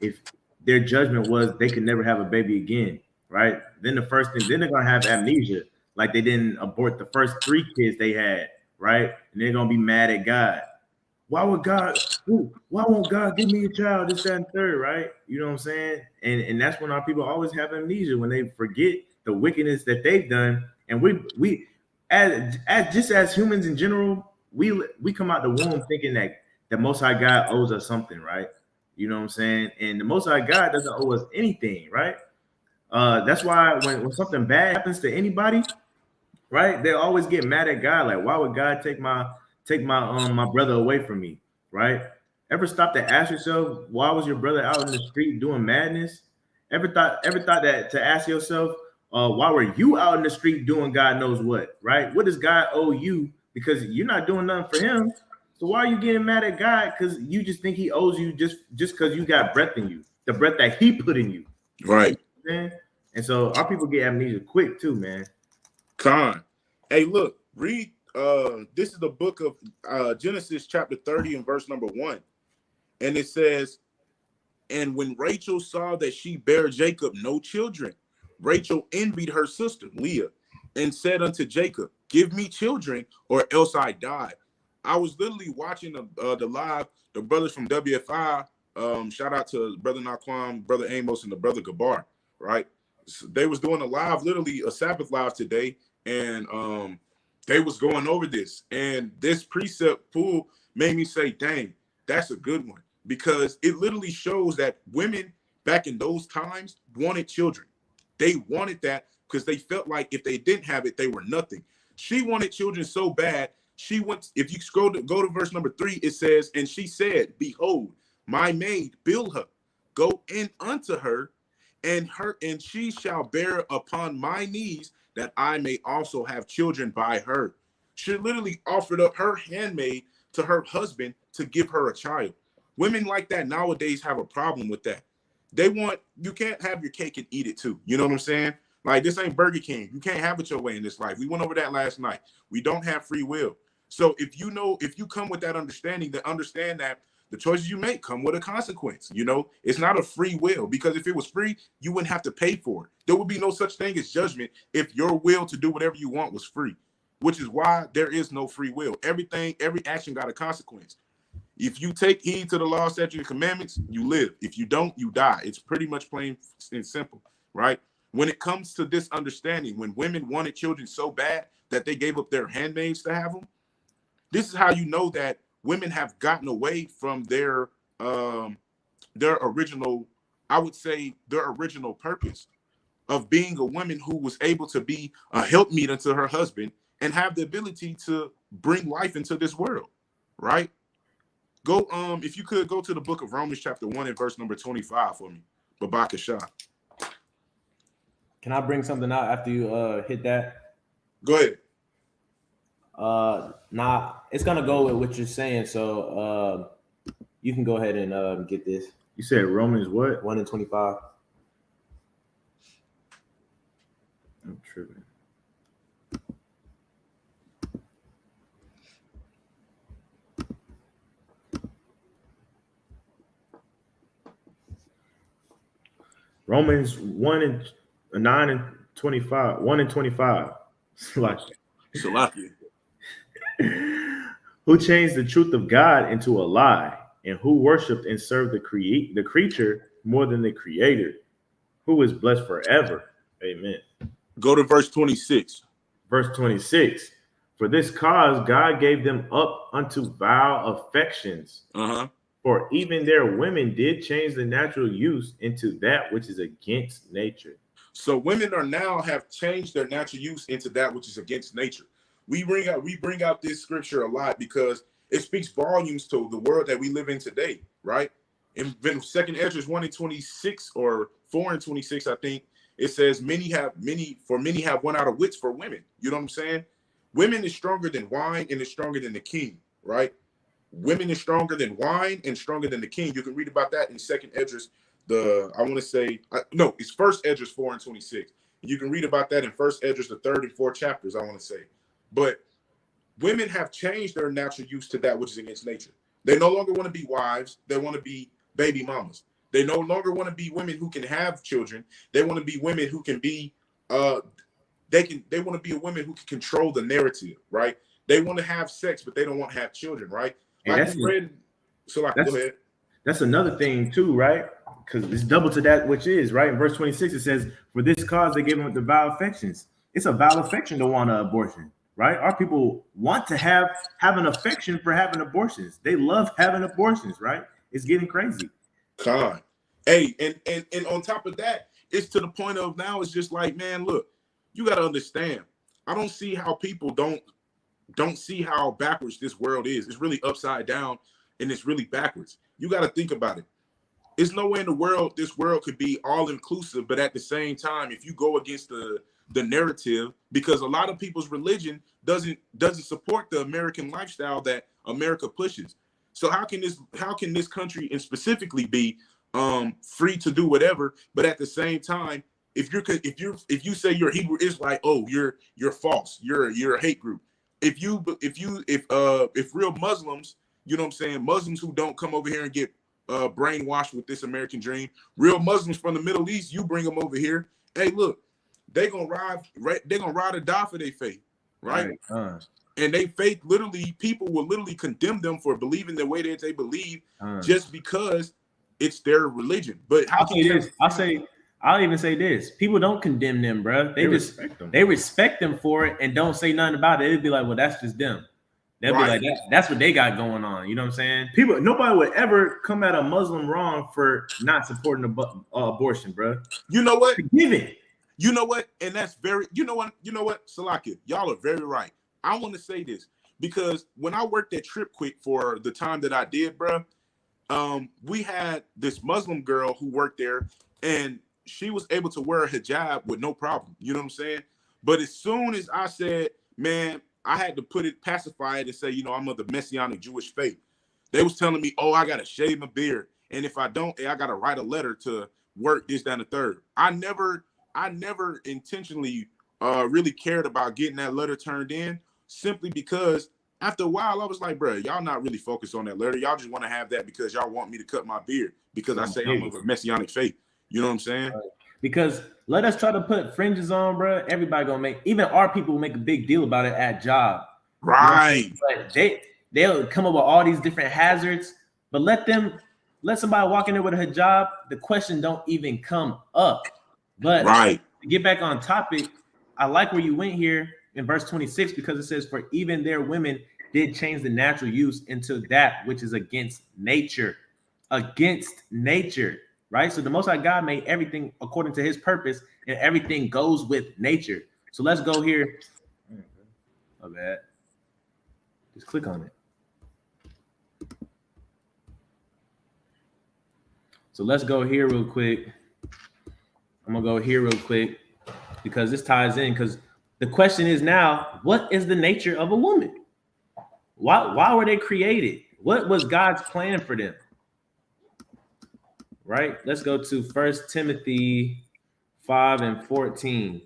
if their judgment was they could never have a baby again, right? Then then they're gonna have amnesia, like they didn't abort the first 3 kids they had, right? And they're gonna be mad at God. Why won't God give me a child? This, that, and third, right? You know what I'm saying? And that's when our people always have amnesia, when they forget the wickedness that they've done. And we as humans in general, we come out the womb thinking that the Most High God owes us something, right? You know what I'm saying? And the Most High God doesn't owe us anything, right? That's why when something bad happens to anybody, right, they always get mad at God. Like, why would God take my brother away from me, right? Ever stop to ask yourself, why was your brother out in the street doing madness? Ever thought that to ask yourself, why were you out in the street doing God knows what, right? What does God owe you? Because you're not doing nothing for Him. So why are you getting mad at God? Because you just think He owes you just because you got breath in you, the breath that He put in you. Right. Man. And so our people get amnesia quick too, man. Hey, look, read this is the book of Genesis chapter 30 and verse number 1. And it says, "And when Rachel saw that she bare Jacob no children, Rachel envied her sister Leah and said unto Jacob, give me children or else I die. I was literally watching the live, the brothers from WFI. Shout out to Brother Naquan, Brother Amos, and the Brother Gabar, right? So they was doing a live, literally a Sabbath live today, and they was going over this. And this precept pool made me say, dang, that's a good one. Because it literally shows that women back in those times wanted children. They wanted that because they felt like if they didn't have it, they were nothing. She wanted children so bad. She went, if you go to verse number 3, it says, and she said, behold, my maid Bilhah, go in unto her, and she shall bear upon my knees, that I may also have children by her. She literally offered up her handmaid to her husband to give her a child. Women like that nowadays have a problem with that. They want, you can't have your cake and eat it too. You know what I'm saying? Like, this ain't Burger King. You can't have it your way in this life. We went over that last night. We don't have free will. So if you come with that understanding, to understand that the choices you make come with a consequence. You know, it's not a free will, because if it was free, you wouldn't have to pay for it. There would be no such thing as judgment if your will to do whatever you want was free, which is why there is no free will. Every action got a consequence. If you take heed to the law, statutes, and commandments, you live. If you don't, you die. It's pretty much plain and simple, right? When it comes to this understanding, when women wanted children so bad that they gave up their handmaids to have them, this is how you know that women have gotten away from their original, I would say, their original purpose of being a woman who was able to be a helpmeet unto her husband and have the ability to bring life into this world, right? Go, if you could go to the book of Romans chapter 1 and verse number 25 for me, Babaka Shah. Can I bring something out after you hit that? Go ahead. Nah, it's gonna go with what you're saying. So you can go ahead and get this. You said Romans what? 1 and 25. I'm tripping. Romans 1 and 9 and 25. 1 and 25. Salaki. Who changed the truth of God into a lie, and who worshipped and served the creature more than the creator, who is blessed forever. Amen. Go to verse 26. Verse 26. For this cause God gave them up unto vile affections. For even their women did change the natural use into that which is against nature. So women are now have changed their natural use into that which is against nature. We bring out this scripture a lot because it speaks volumes to the world that we live in today, right? In 2nd Ezra 1 and 26 or 4 and 26, I think it says many have one out of wits for women. You know what I'm saying? Women is stronger than wine and is stronger than the king, right? Women is stronger than wine and stronger than the king. You can read about that in 2nd Ezra. It's 1st Ezra 4 and 26. You can read about that in 1st Ezra, the 3rd and 4th chapters, I want to say. But women have changed their natural use to that which is against nature. They no longer want to be wives. They want to be baby mamas. They no longer want to be women who can have children. They want to be women who can be, they want to be a woman who can control the narrative, right? They want to have sex, but they don't want to have children, right? Like go ahead. That's another thing too, right? Because it's double to that which is, right? In verse 26, it says, for this cause they gave them the vile affections. It's a vile affection to want an abortion, right? Our people want to have an affection for having abortions. They love having abortions, right? It's getting crazy. Con. Hey, and on top of that, it's to the point of now it's just like, man, look, you got to understand. I don't see how people don't see how backwards this world is. It's really upside down and it's really backwards. You got to think about it. There's no way in the world this world could be all inclusive, but at the same time, if you go against the narrative, because a lot of people's religion doesn't support the American lifestyle that America pushes. So how can this country and specifically be free to do whatever, but at the same time, if you say you're Hebrew Israelite, oh, you're false, you're a hate group. If real Muslims, you know what I'm saying, Muslims who don't come over here and get brainwashed with this American dream, real Muslims from the Middle East, you bring them over here. Hey, look, they're gonna ride or die for their faith, right? And they faith literally, people will literally condemn them for believing the way that they believe just because it's their religion. But how can you? I'll even say this: people don't condemn them, bro. They respect them. They respect them for it and don't say nothing about it. It'd be like, well, that's just them. They'll be like, that's what they got going on. You know what I'm saying? Nobody would ever come at a Muslim wrong for not supporting abortion, bro. You know what? Forgive it. You know what? And that's very. You know what? Salakia, y'all are very right. I want to say this because when I worked at Trip Quick for the time that I did, bro, we had this Muslim girl who worked there, and she was able to wear a hijab with no problem. You know what I'm saying? But as soon as I said, man, I had to pacify it and say, I'm of the Messianic Jewish faith. They was telling me, oh, I got to shave my beard. And if I don't, I got to write a letter to work this, that, and the third. I never intentionally really cared about getting that letter turned in, simply because after a while I was like, bro, y'all not really focused on that letter. Y'all just want to have that because y'all want me to cut my beard because I say I'm of a Messianic faith. You know what I'm saying? Because let us try to put fringes on, bro. Everybody gonna even our people will make a big deal about it at job. Right. But they'll come up with all these different hazards, but let somebody walk in there with a hijab, the question don't even come up. But to get back on topic, I like where you went here in verse 26, because it says, for even their women did change the natural use into that which is against nature. Right? So the Most High God made everything according to his purpose, and everything goes with nature. So let's go here. My bad. Just click on it. So let's go here real quick. I'm going to go here real quick because this ties in, because the question is now, what is the nature of a woman? Why were they created? What was God's plan for them? Right? Let's go to 1 Timothy 5:14.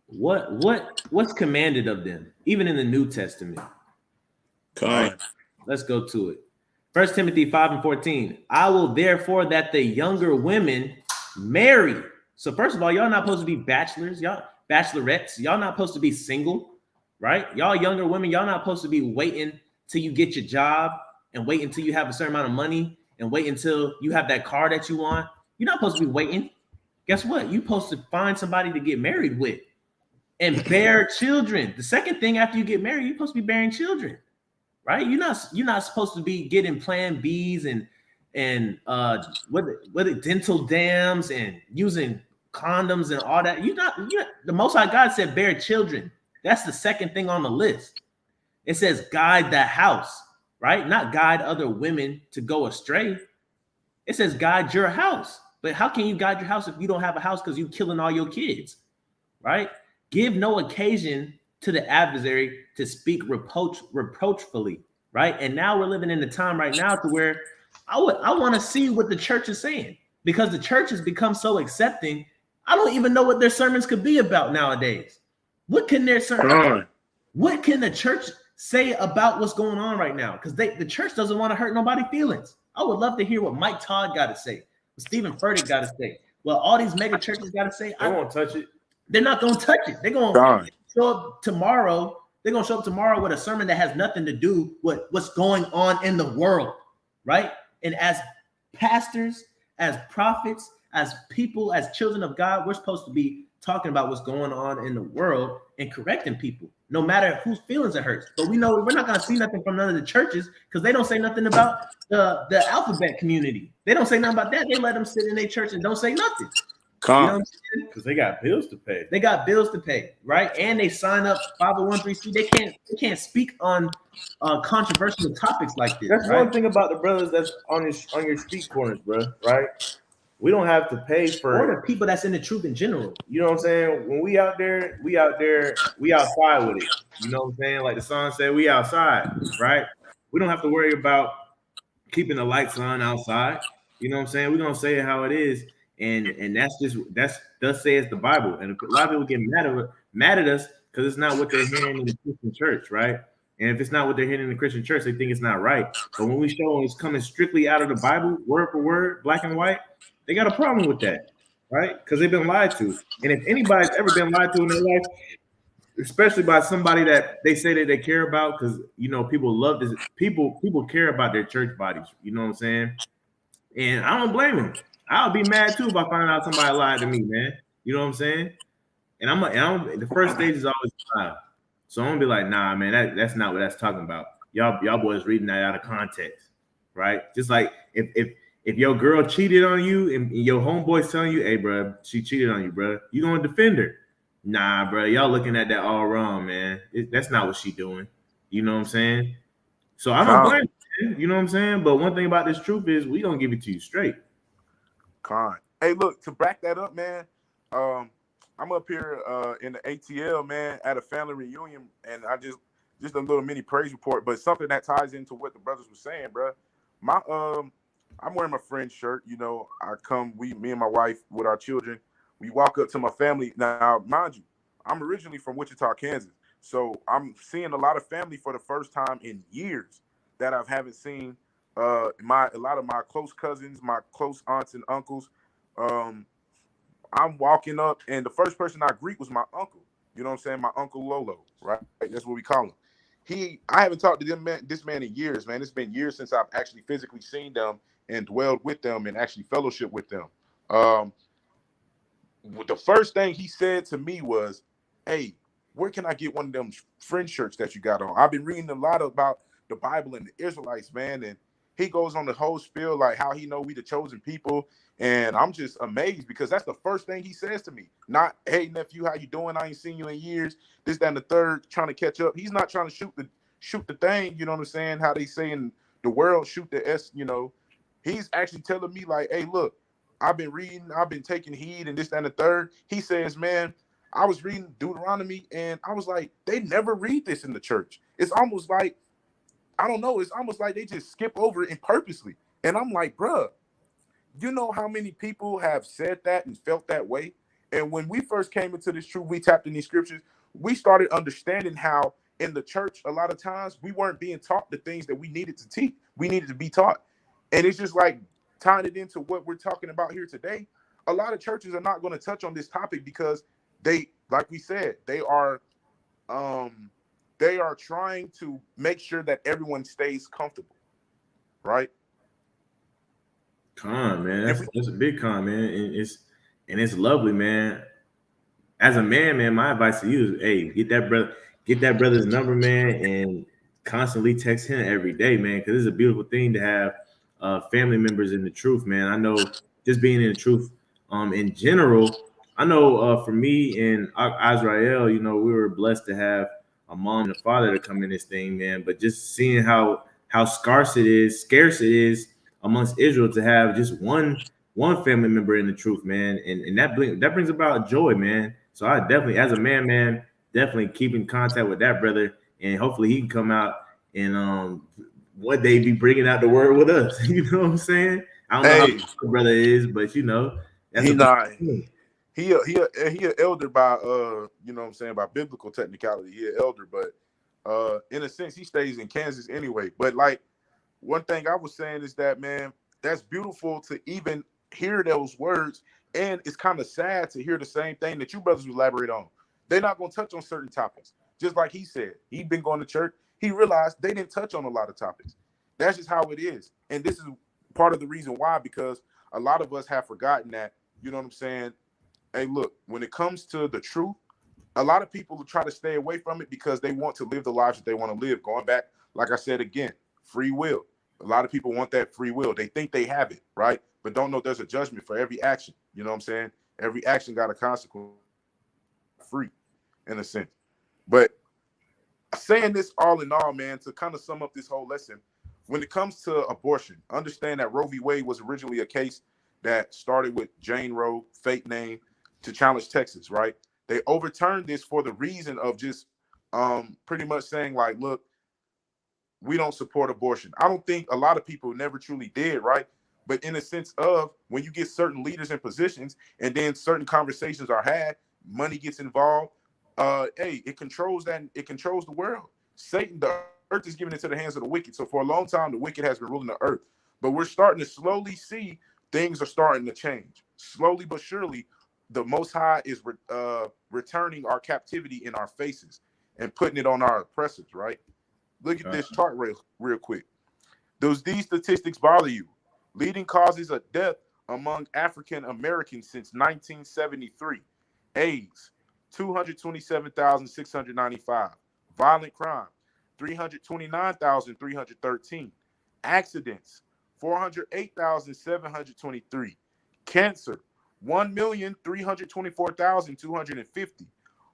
What's commanded of them, even in the New Testament? Right. Let's go to it. 1 Timothy 5:14. I will therefore that the younger women marry. So first of all, y'all not supposed to be bachelors, y'all bachelorettes, y'all not supposed to be single, right? Y'all younger women, y'all not supposed to be waiting till you get your job and wait until you have a certain amount of money and wait until you have that car that you want. You're not supposed to be waiting. Guess what? You're supposed to find somebody to get married with and bear children. The second thing after you get married, you're supposed to be bearing children, right? You're not supposed to be getting plan Bs and what dental dams and using condoms and all that. The Most High God said bear children. That's the second thing on the list. It says guide the house, right? Not guide other women to go astray. It says guide your house. But how can you guide your house if you don't have a house because you're killing all your kids, right? Give no occasion to the adversary to speak reproachfully, right? And now we're living in the time right now to where I want to see what the church is saying, because the church has become so accepting. I don't even know what their sermons could be about nowadays. What can their sermon? What can the church say about what's going on right now? Because the church doesn't want to hurt nobody's feelings. I would love to hear what Mike Todd got to say, what Stephen Furtick got to say, what all these mega churches got to say. They won't touch it. They're not going to touch it. They're going to show up tomorrow. They're going to show up tomorrow with a sermon that has nothing to do with what's going on in the world, right? And as pastors, as prophets, as people, as children of God, we're supposed to be talking about what's going on in the world and correcting people, no matter whose feelings it hurts. But we know we're not going to see nothing from none of the churches because they don't say nothing about the alphabet community. They don't say nothing about that. They let them sit in their church and don't say nothing. Because they got bills to pay. They got bills to pay, right? And they sign up 501(c)(3). They can't speak on controversial topics like this. That's right? one thing about the brothers that's on your street corners, bro. Right? We don't have to pay for or the people that's in the truth in general. You know what I'm saying? When we outside with it. You know what I'm saying? Like the song said, we outside, right? We don't have to worry about keeping the lights on outside. You know what I'm saying? We're gonna say it how it is. And that's thus says the Bible. And a lot of people get mad at us because it's not what they're hearing in the Christian church, right? And if it's not what they're hearing in the Christian church, they think it's not right. But when we show it's coming strictly out of the Bible, word for word, black and white, they got a problem with that. right? Because they've been lied to. And if anybody's ever been lied to in their life, especially by somebody that they say that they care about, because people love this. People care about their church bodies. You know what I'm saying? And I don't blame them. I'll be mad too if I find out somebody lied to me, man. You know what I'm saying? And the first stage is always lie. So I'm gonna be like, nah, man, that's not what that's talking about. Y'all boys reading that out of context, right? Just like if your girl cheated on you and your homeboy's telling you, hey, bro, she cheated on you, bro, you gonna defend her? Nah, bro, y'all looking at that all wrong, man. That's not what she doing. You know what I'm saying? So I don't blame you, man. You know what I'm saying? But one thing about this truth is we gonna give it to you straight. Hey, look, to back that up, man. I'm up here in the ATL, man, at a family reunion, and I just a little mini praise report, but something that ties into what the brothers were saying, bro. I'm wearing my friend's shirt. Me and my wife with our children. We walk up to my family. Now, mind you, I'm originally from Wichita, Kansas, so I'm seeing a lot of family for the first time in years that I haven't seen. A lot of my close cousins, my close aunts and uncles. I'm walking up, and the first person I greet was my uncle. You know what I'm saying? My uncle Lolo, right? That's what we call him. I haven't talked to this man in years, man. It's been years since I've actually physically seen them and dwelled with them and actually fellowship with them. The first thing he said to me was, hey, where can I get one of them friend shirts that you got on? I've been reading a lot about the Bible and the Israelites, man. And he goes on the whole spiel, like how he know we the chosen people. And I'm just amazed because that's the first thing he says to me. Not, hey, nephew, how you doing? I ain't seen you in years. This, that, and the third, trying to catch up. He's not trying to shoot the thing, you know what I'm saying? How they say in the world, shoot the S, He's actually telling me like, hey, look, I've been reading, I've been taking heed and this, that, and the third. He says, man, I was reading Deuteronomy and I was like, they never read this in the church. It's almost like, I don't know, it's almost like they just skip over it purposely. And I'm like, bruh, you know how many people have said that and felt that way? And when we first came into this truth, we tapped in these scriptures, we started understanding how in the church, a lot of times we weren't being taught the things that we needed to teach. We needed to be taught. And it's just like tying it into what we're talking about here today. A lot of churches are not going to touch on this topic because they, like we said, they are trying to make sure that everyone stays comfortable, right? Con, man, that's a big con, man, and it's lovely, man. As a man, my advice to you is, hey, get that brother's number, man, and constantly text him every day, man, because it's a beautiful thing to have family members in the truth, man. I know just being in the truth, in general, I know for me and Azrael, we were blessed to have a mom and a father to come in this thing, man. But just seeing how scarce it is amongst Israel to have just one family member in the truth, man, and that brings about joy, man. So I definitely, as a man, definitely keep in contact with that brother, and hopefully he can come out and one day be bringing out the word with us. You know what I'm saying? I don't know how the brother is, but that's he an elder by you know what I'm saying, by biblical technicality. He an elder, but in a sense he stays in Kansas anyway. But like one thing I was saying is that, man, that's beautiful to even hear those words, and it's kind of sad to hear the same thing that you brothers elaborate on. They're not going to touch on certain topics. Just like he said, he'd been going to church. He realized they didn't touch on a lot of topics. That's just how it is. And this is part of the reason why, because a lot of us have forgotten that, you know what I'm saying? Hey, look, when it comes to the truth, a lot of people try to stay away from it because they want to live the lives that they want to live. Going back, like I said again, free will. A lot of people want that free will. They think they have it, right? But don't know there's a judgment for every action. You know what I'm saying? Every action got a consequence, free, in a sense. But saying this all in all, man, to kind of sum up this whole lesson, when it comes to abortion, understand that Roe v. Wade was originally a case that started with Jane Roe, fake name, to challenge Texas, right? They overturned this for the reason of just pretty much saying like, look, we don't support abortion. I don't think a lot of people never truly did, right? But in a sense of when you get certain leaders in positions and then certain conversations are had, money gets involved, hey, it controls that. It controls the world. Satan, the earth is given into the hands of the wicked. So for a long time, the wicked has been ruling the earth. But we're starting to slowly see things are starting to change. slowly but surely, the Most High is returning our captivity in our faces and putting it on our oppressors, right? Look at this chart real quick. Does these statistics bother you? Leading causes of death among African Americans since 1973. AIDS, 227,695. Violent crime, 329,313. Accidents, 408,723. Cancer, 1,324,250.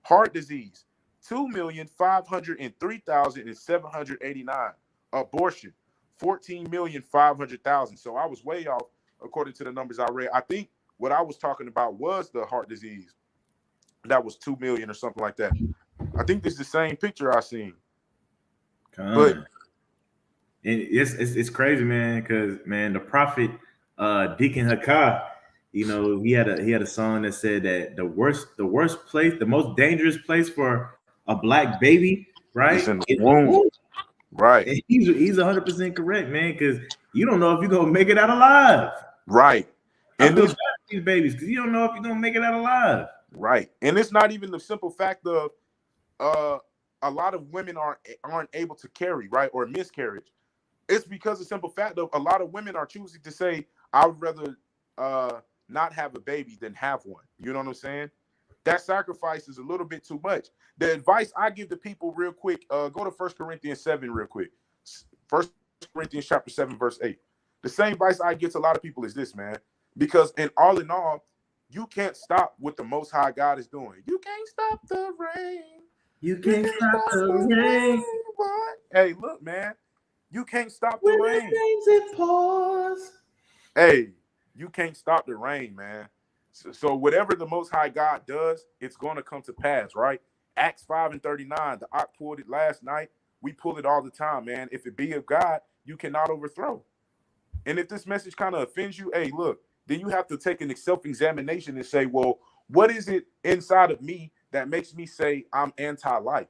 Heart disease, 2,503,789. Abortion, 14,500,000. So I was way off according to the numbers I read. I think what I was talking about was the heart disease. That was 2 million or something like that. I think this is the same picture I seen. But and it's crazy, man, because man, the prophet Deacon Hakah, you know, he had a song that said that the worst place, the most dangerous place for a black baby, right, it's in the womb. Right. And he's 100% correct, man, because you don't know if you're gonna make it out alive. Right. And these babies, because you don't know if you're gonna make it out alive. Right. And it's not even the simple fact of a lot of women aren't able to carry, right, or miscarriage. It's because the simple fact of a lot of women are choosing to say, I would rather not have a baby than have one. You know what I'm saying? That sacrifice is a little bit too much. The advice I give to people real quick, go to 1 Corinthians 7 real quick. 1 Corinthians chapter 7, verse 8. The same advice I give to a lot of people is this, man. Because in all, you can't stop what the Most High God is doing. You can't stop the rain. You can't stop the rain. Hey, look, man. You can't stop the rain. It pours. Hey, you can't stop the rain, man. So whatever the Most High God does, it's going to come to pass, right? Acts 5:39. The Ock pulled it last night. We pull it all the time, man. If it be of God, you cannot overthrow. And if this message kind of offends you, hey, look, then you have to take an self-examination and say, well, what is it inside of me that makes me say I'm anti-life?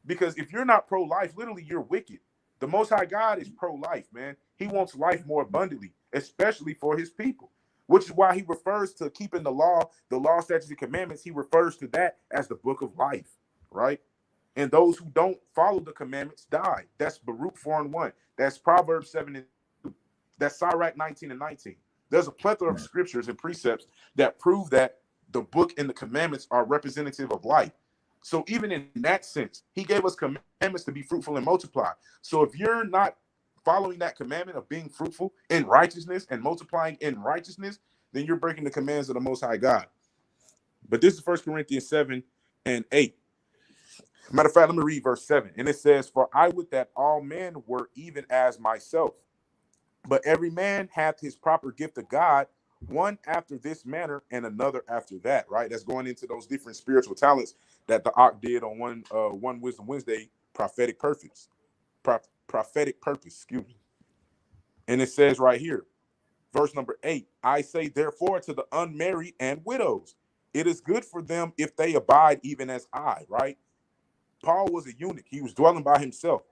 Because if you're not pro-life, literally, you're wicked. The Most High God is pro-life, man. He wants life more abundantly, especially for his people, which is why he refers to keeping the law, statutes, and commandments. He refers to that as the book of life, right? And those who don't follow the commandments die. That's Baruch 4:1. That's Proverbs 7:2. That's Sirach 19:19. There's a plethora of scriptures and precepts that prove that the book and the commandments are representative of life. So even in that sense, he gave us commandments to be fruitful and multiply. So if you're not following that commandment of being fruitful in righteousness and multiplying in righteousness, then you're breaking the commands of the Most High God. But this is 1 Corinthians 7:8. Matter of fact, let me read verse 7. And it says, for I would that all men were even as myself. But every man hath his proper gift of God, one after this manner and another after that, right? That's going into those different spiritual talents that the Ock did on one Wisdom Wednesday, prophetic purpose, excuse me. And it says right here, verse number 8, I say therefore to the unmarried and widows, it is good for them if they abide even as I, right? Paul was a eunuch. He was dwelling by himself.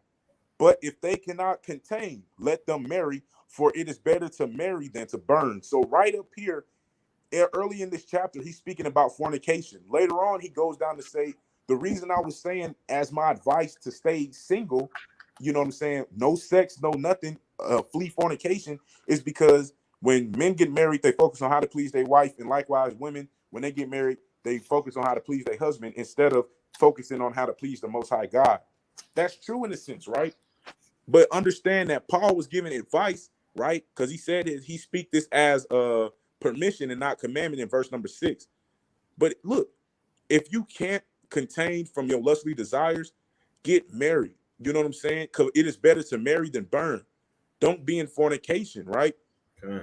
But if they cannot contain, let them marry, for it is better to marry than to burn. So right up here, early in this chapter, he's speaking about fornication. Later on, he goes down to say, the reason I was saying as my advice to stay single, you know what I'm saying, no sex, no nothing, flee fornication, is because when men get married, they focus on how to please their wife. And likewise, women, when they get married, they focus on how to please their husband instead of focusing on how to please the Most High God. That's true in a sense, right? But understand that Paul was giving advice, right? Because he said that he speak this as a permission and not commandment in verse number 6. But look, if you can't contain from your lustly desires, get married. You know what I'm saying? Because it is better to marry than burn. Don't be in fornication, right?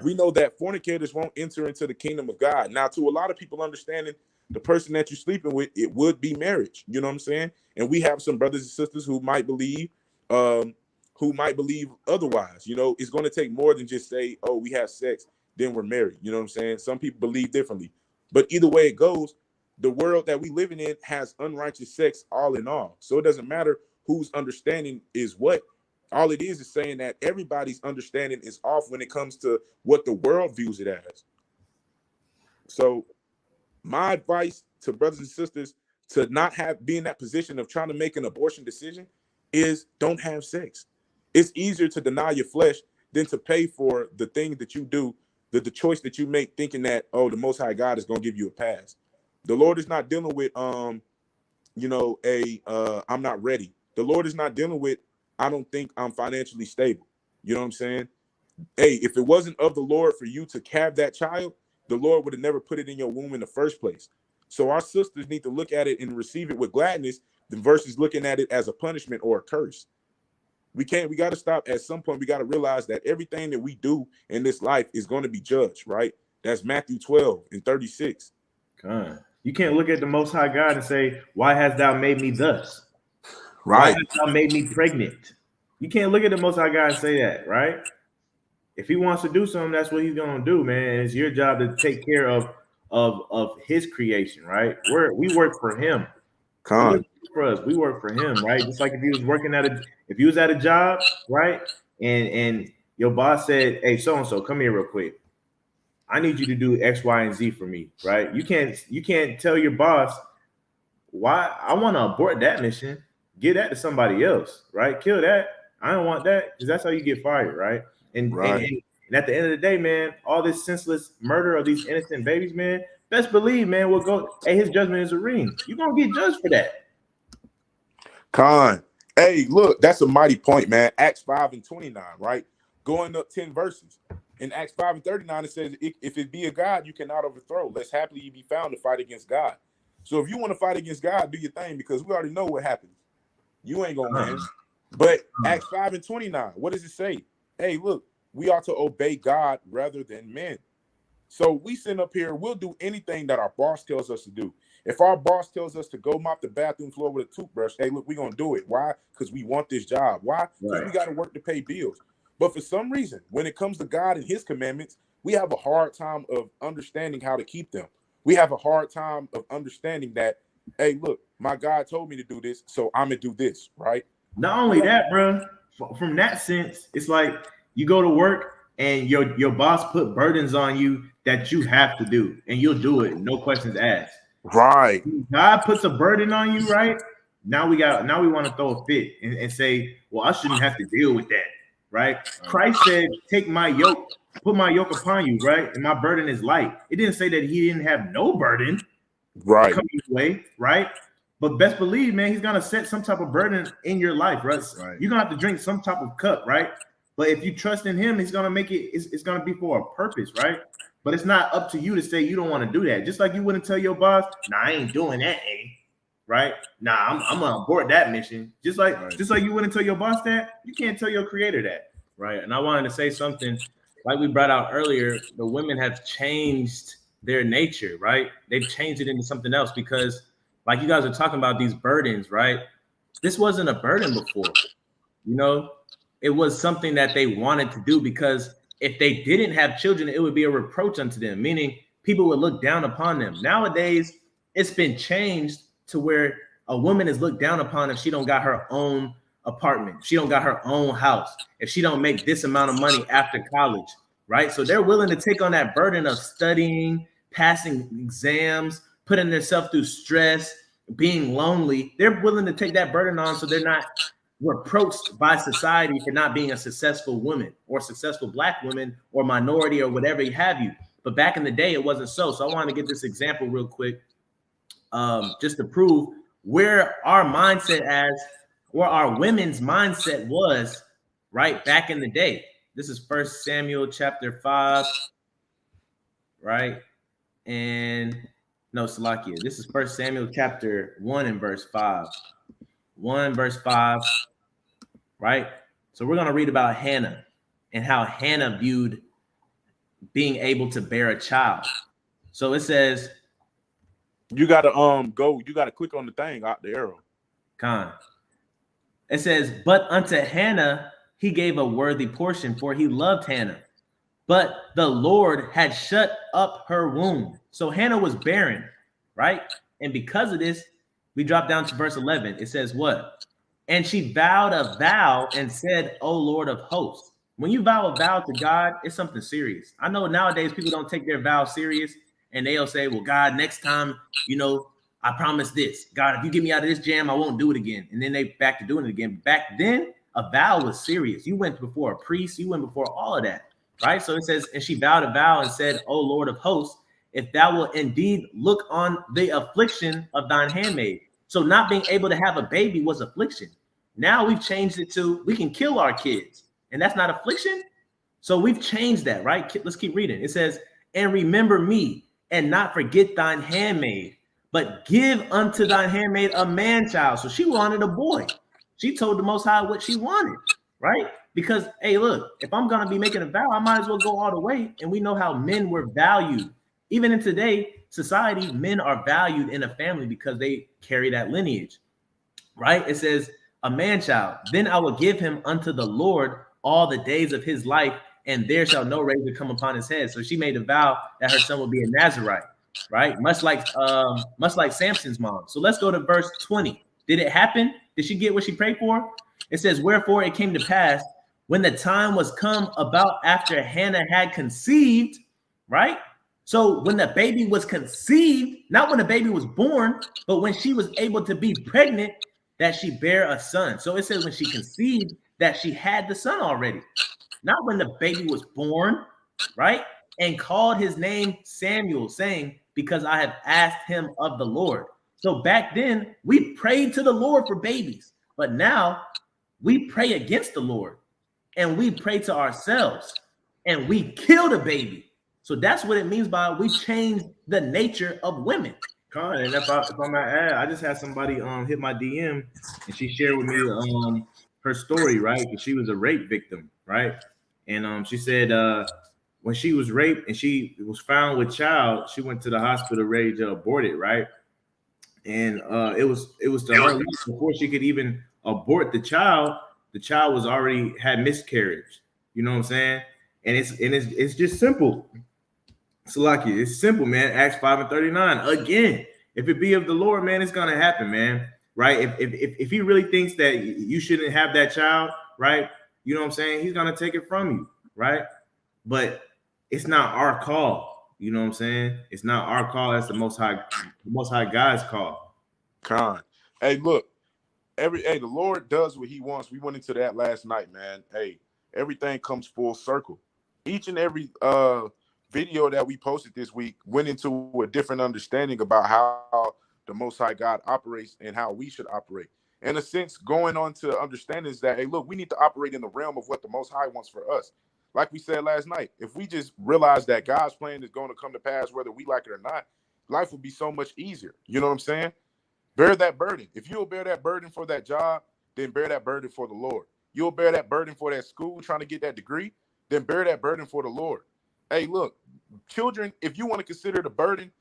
We know that fornicators won't enter into the kingdom of God. Now, to a lot of people understanding the person that you're sleeping with, it would be marriage. You know what I'm saying? And we have some brothers and sisters who might believe otherwise. You know, it's going to take more than just say, oh, we have sex, then we're married. You know what I'm saying? Some people believe differently. But either way it goes, the world that we living in has unrighteous sex all in all. So it doesn't matter whose understanding is what. All it is saying that everybody's understanding is off when it comes to what the world views it as. So my advice to brothers and sisters to not be in that position of trying to make an abortion decision is don't have sex. It's easier to deny your flesh than to pay for the thing that you do, the choice that you make, thinking that, oh, the Most High God is going to give you a pass. The Lord is not dealing with I'm not ready. The Lord is not dealing with, I don't think I'm financially stable. You know what I'm saying? Hey, if it wasn't of the Lord for you to have that child, the Lord would have never put it in your womb in the first place. So our sisters need to look at it and receive it with gladness versus looking at it as a punishment or a curse. We got to stop. At some point, we got to realize that everything that we do in this life is going to be judged, right? That's Matthew 12:36. God. You can't look at the Most High God and say, why hast thou made me thus? Right. Why hast thou made me pregnant? You can't look at the Most High God and say that, right? If he wants to do something, that's what he's going to do, man. It's your job to take care of his creation, right? We work for him. For us, we work for him, right? Just like if he was working if you was at a job, right? And your boss said, hey, so-and-so, come here real quick. I need you to do X, Y, and Z for me, right? You can't tell your boss, why I want to abort that mission, give that to somebody else, right? Kill that. I don't want that, because that's how you get fired, right? And at the end of the day, man, all this senseless murder of these innocent babies, man, best believe, man, we'll go, hey, his judgment is a ring. You're going to get judged for that. Hey, look, that's a mighty point, man. Acts 5:29, right? Going up 10 verses. In Acts 5:39, it says, if it be a God, you cannot overthrow, lest happily you be found to fight against God. So if you want to fight against God, do your thing, because we already know what happens. You ain't going to win. But Acts 5:29, what does it say? Hey, look, we ought to obey God rather than men. So we sit up here, we'll do anything that our boss tells us to do. If our boss tells us to go mop the bathroom floor with a toothbrush, hey, look, we're going to do it. Why? Because we want this job. Why? Because we got to work to pay bills. But for some reason, when it comes to God and his commandments, we have a hard time of understanding how to keep them. We have a hard time of understanding that, hey, look, my God told me to do this, so I'm going to do this, right? Not only that, bro, from that sense, it's like you go to work and your boss put burdens on you that you have to do, and you'll do it, no questions asked. Right. God puts a burden on you, right? Now we want to throw a fit and say, well, I shouldn't have to deal with that, right? Christ said, take my yoke, put my yoke upon you, right? And my burden is light. It didn't say that he didn't have no burden coming his way, right? But best believe, man, he's gonna set some type of burden in your life, right? You're gonna have to drink some type of cup, right? But if you trust in him, he's gonna make it, it's gonna be for a purpose, right? But it's not up to you to say you don't want to do that. Just like you wouldn't tell your boss, nah, I ain't doing that, right? Nah, I'm gonna abort that mission. Just like you wouldn't tell your boss that, you can't tell your creator that. Right. And I wanted to say something like we brought out earlier, the women have changed their nature, right? They've changed it into something else because like you guys are talking about these burdens, right? This wasn't a burden before, you know, it was something that they wanted to do because if they didn't have children, it would be a reproach unto them, meaning people would look down upon them. Nowadays, it's been changed to where a woman is looked down upon if she don't got her own apartment, if she don't got her own house, if she don't make this amount of money after college, right? So they're willing to take on that burden of studying, passing exams, putting themselves through stress, being lonely. They're willing to take that burden on so they're not reproached by society for not being a successful woman or successful Black woman or minority or whatever you have you. But back in the day, it wasn't so. So I want to give this example real quick, just to prove where our mindset where our women's mindset was right back in the day. This is 1 Samuel chapter 5, right? And no, Salakia. This is 1 Samuel chapter 1 and verse 5. 1 verse 5, right? So we're going to read about Hannah and how Hannah viewed being able to bear a child. So it says, you got to click on the thing out the arrow. It says, but unto Hannah he gave a worthy portion, for he loved Hannah. But the Lord had shut up her womb. So Hannah was barren, right? And because of this, we drop down to verse 11. It says what? And she vowed a vow and said, O Lord of hosts. When you vow a vow to God, it's something serious. I know nowadays people don't take their vow serious and they'll say, well, God, next time, I promise this. God, if you get me out of this jam, I won't do it again. And then they back to doing it again. Back then, a vow was serious. You went before a priest. You went before all of that, right? So it says, and she vowed a vow and said, O Lord of hosts, if thou wilt indeed look on the affliction of thine handmaid. So not being able to have a baby was affliction. Now we've changed it to we can kill our kids, and that's not affliction. So we've changed that, right? Let's keep reading. It says, and remember me, and not forget thine handmaid, but give unto thine handmaid a man child. So she wanted a boy. She told the Most High what she wanted, right? Because, hey, look, if I'm going to be making a vow, I might as well go all the way. And we know how men were valued. Even in today's society, men are valued in a family because they carry that lineage, right? It says, a man child, then I will give him unto the Lord all the days of his life, and there shall no razor come upon his head. So she made a vow that her son would be a Nazarite, right? Much like Samson's mom. So let's go to verse 20. Did it happen? Did she get what she prayed for? It says, wherefore it came to pass when the time was come about after Hannah had conceived, right? So when the baby was conceived, not when the baby was born, but when she was able to be pregnant, that she bare a son. So it says when she conceived that she had the son already, not when the baby was born, right? And called his name Samuel, saying, because I have asked him of the Lord. So back then we prayed to the Lord for babies, but now we pray against the Lord and we pray to ourselves and we kill the baby. So that's what it means by we change the nature of women. And if I might add, I just had somebody hit my DM and she shared with me her story, right? Because she was a rape victim, right? And she said when she was raped and she was found with child, she went to the hospital ready to abort it, right? And it was to her before she could even abort the child was already had miscarriage. You know what I'm saying? And it's just simple. Salaki, it's simple, man. Acts 5:39. Again, if it be of the Lord, man, it's gonna happen, man. Right? If he really thinks that you shouldn't have that child, right? You know what I'm saying? He's gonna take it from you, right? But it's not our call. You know what I'm saying? It's not our call. That's the Most High God's call. Con. Hey, look, the Lord does what he wants. We went into that last night, man. Hey, everything comes full circle. Each and every video that we posted this week went into a different understanding about how the Most High God operates and how we should operate. In a sense, going on to understand is that, hey, look, we need to operate in the realm of what the Most High wants for us. Like we said last night, if we just realize that God's plan is going to come to pass, whether we like it or not, life will be so much easier. You know what I'm saying? Bear that burden. If you'll bear that burden for that job, then bear that burden for the Lord. You'll bear that burden for that school, trying to get that degree, then bear that burden for the Lord. Hey, look, children, if you want to consider it a burden,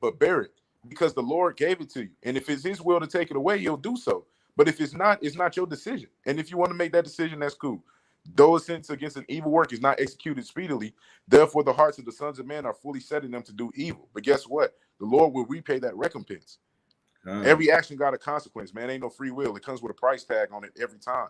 but bear it because the Lord gave it to you. And if it's his will to take it away, he'll do so. But if it's not your decision. And if you want to make that decision, that's cool. Though a sentence against an evil work is not executed speedily, therefore the hearts of the sons of men are fully set in them to do evil. But guess what? The Lord will repay that recompense. Every action got a consequence, man. Ain't no free will. It comes with a price tag on it every time.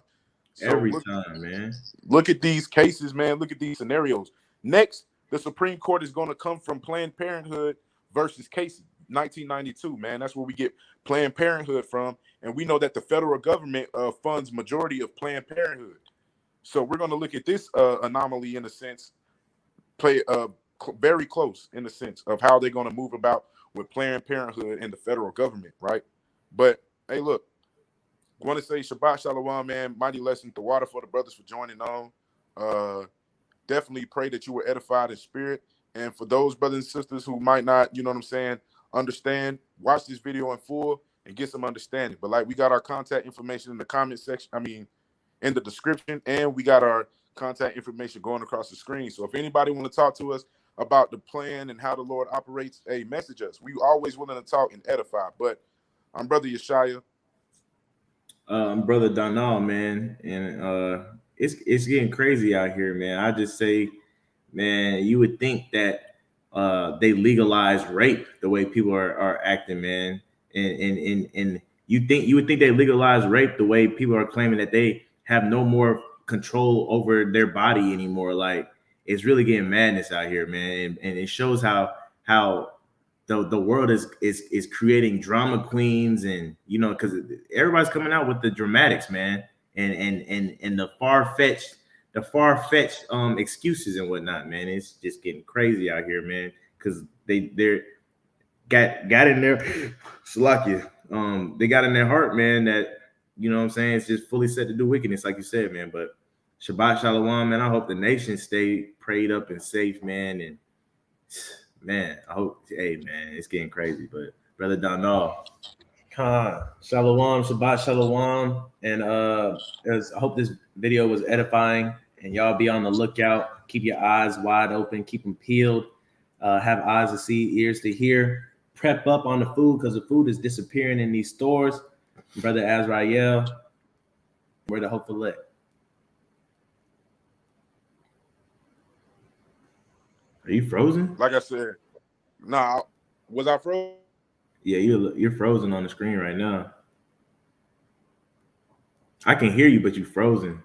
So every time, man. Look at these cases, man. Look at these scenarios. Next, the Supreme Court is going to come from Planned Parenthood versus Casey, 1992, man. That's where we get Planned Parenthood from. And we know that the federal government funds majority of Planned Parenthood. So we're going to look at this anomaly in a sense, very close in the sense of how they're going to move about with Planned Parenthood and the federal government, right? But, hey, look, I want to say Shabbat Shalom, man. Mighty lesson, the water for the brothers for joining on. Definitely pray that you were edified in spirit. And for those brothers and sisters who might not, you know what I'm saying, understand, watch this video in full and get some understanding. But like we got our contact information in the comment section, in the description, and we got our contact information going across the screen. So if anybody want to talk to us about the plan and how the Lord operates, hey, message us. We always willing to talk and edify. But I'm Brother Yeshaya. I'm Brother Donald, man. And it's getting crazy out here, man. I just say, man, you would think that they legalize rape the way people are acting, man. And you would think they legalize rape the way people are claiming that they have no more control over their body anymore. Like, it's really getting madness out here, man. And it shows how how the world is creating drama queens, and because everybody's coming out with the dramatics, man, and the far-fetched excuses and whatnot, man. It's just getting crazy out here, man, because they're got in there Salakia. They got in their heart, man, that what I'm saying, it's just fully set to do wickedness, like you said, man. But Shabbat Shalom, man. I hope the nation stay prayed up and safe, man. And man, I hope, hey, man, it's getting crazy. But Brother Donald, Shalom, Shabbat Shalom. And I hope this video was edifying, and y'all be on the lookout. Keep your eyes wide open, keep them peeled, have eyes to see, ears to hear. Prep up on the food, because the food is disappearing in these stores. Brother Azrael, where the hopeful at? Are you frozen? Like I said, nah, was I frozen? Yeah, you're frozen on the screen right now. I can hear you, but you're frozen.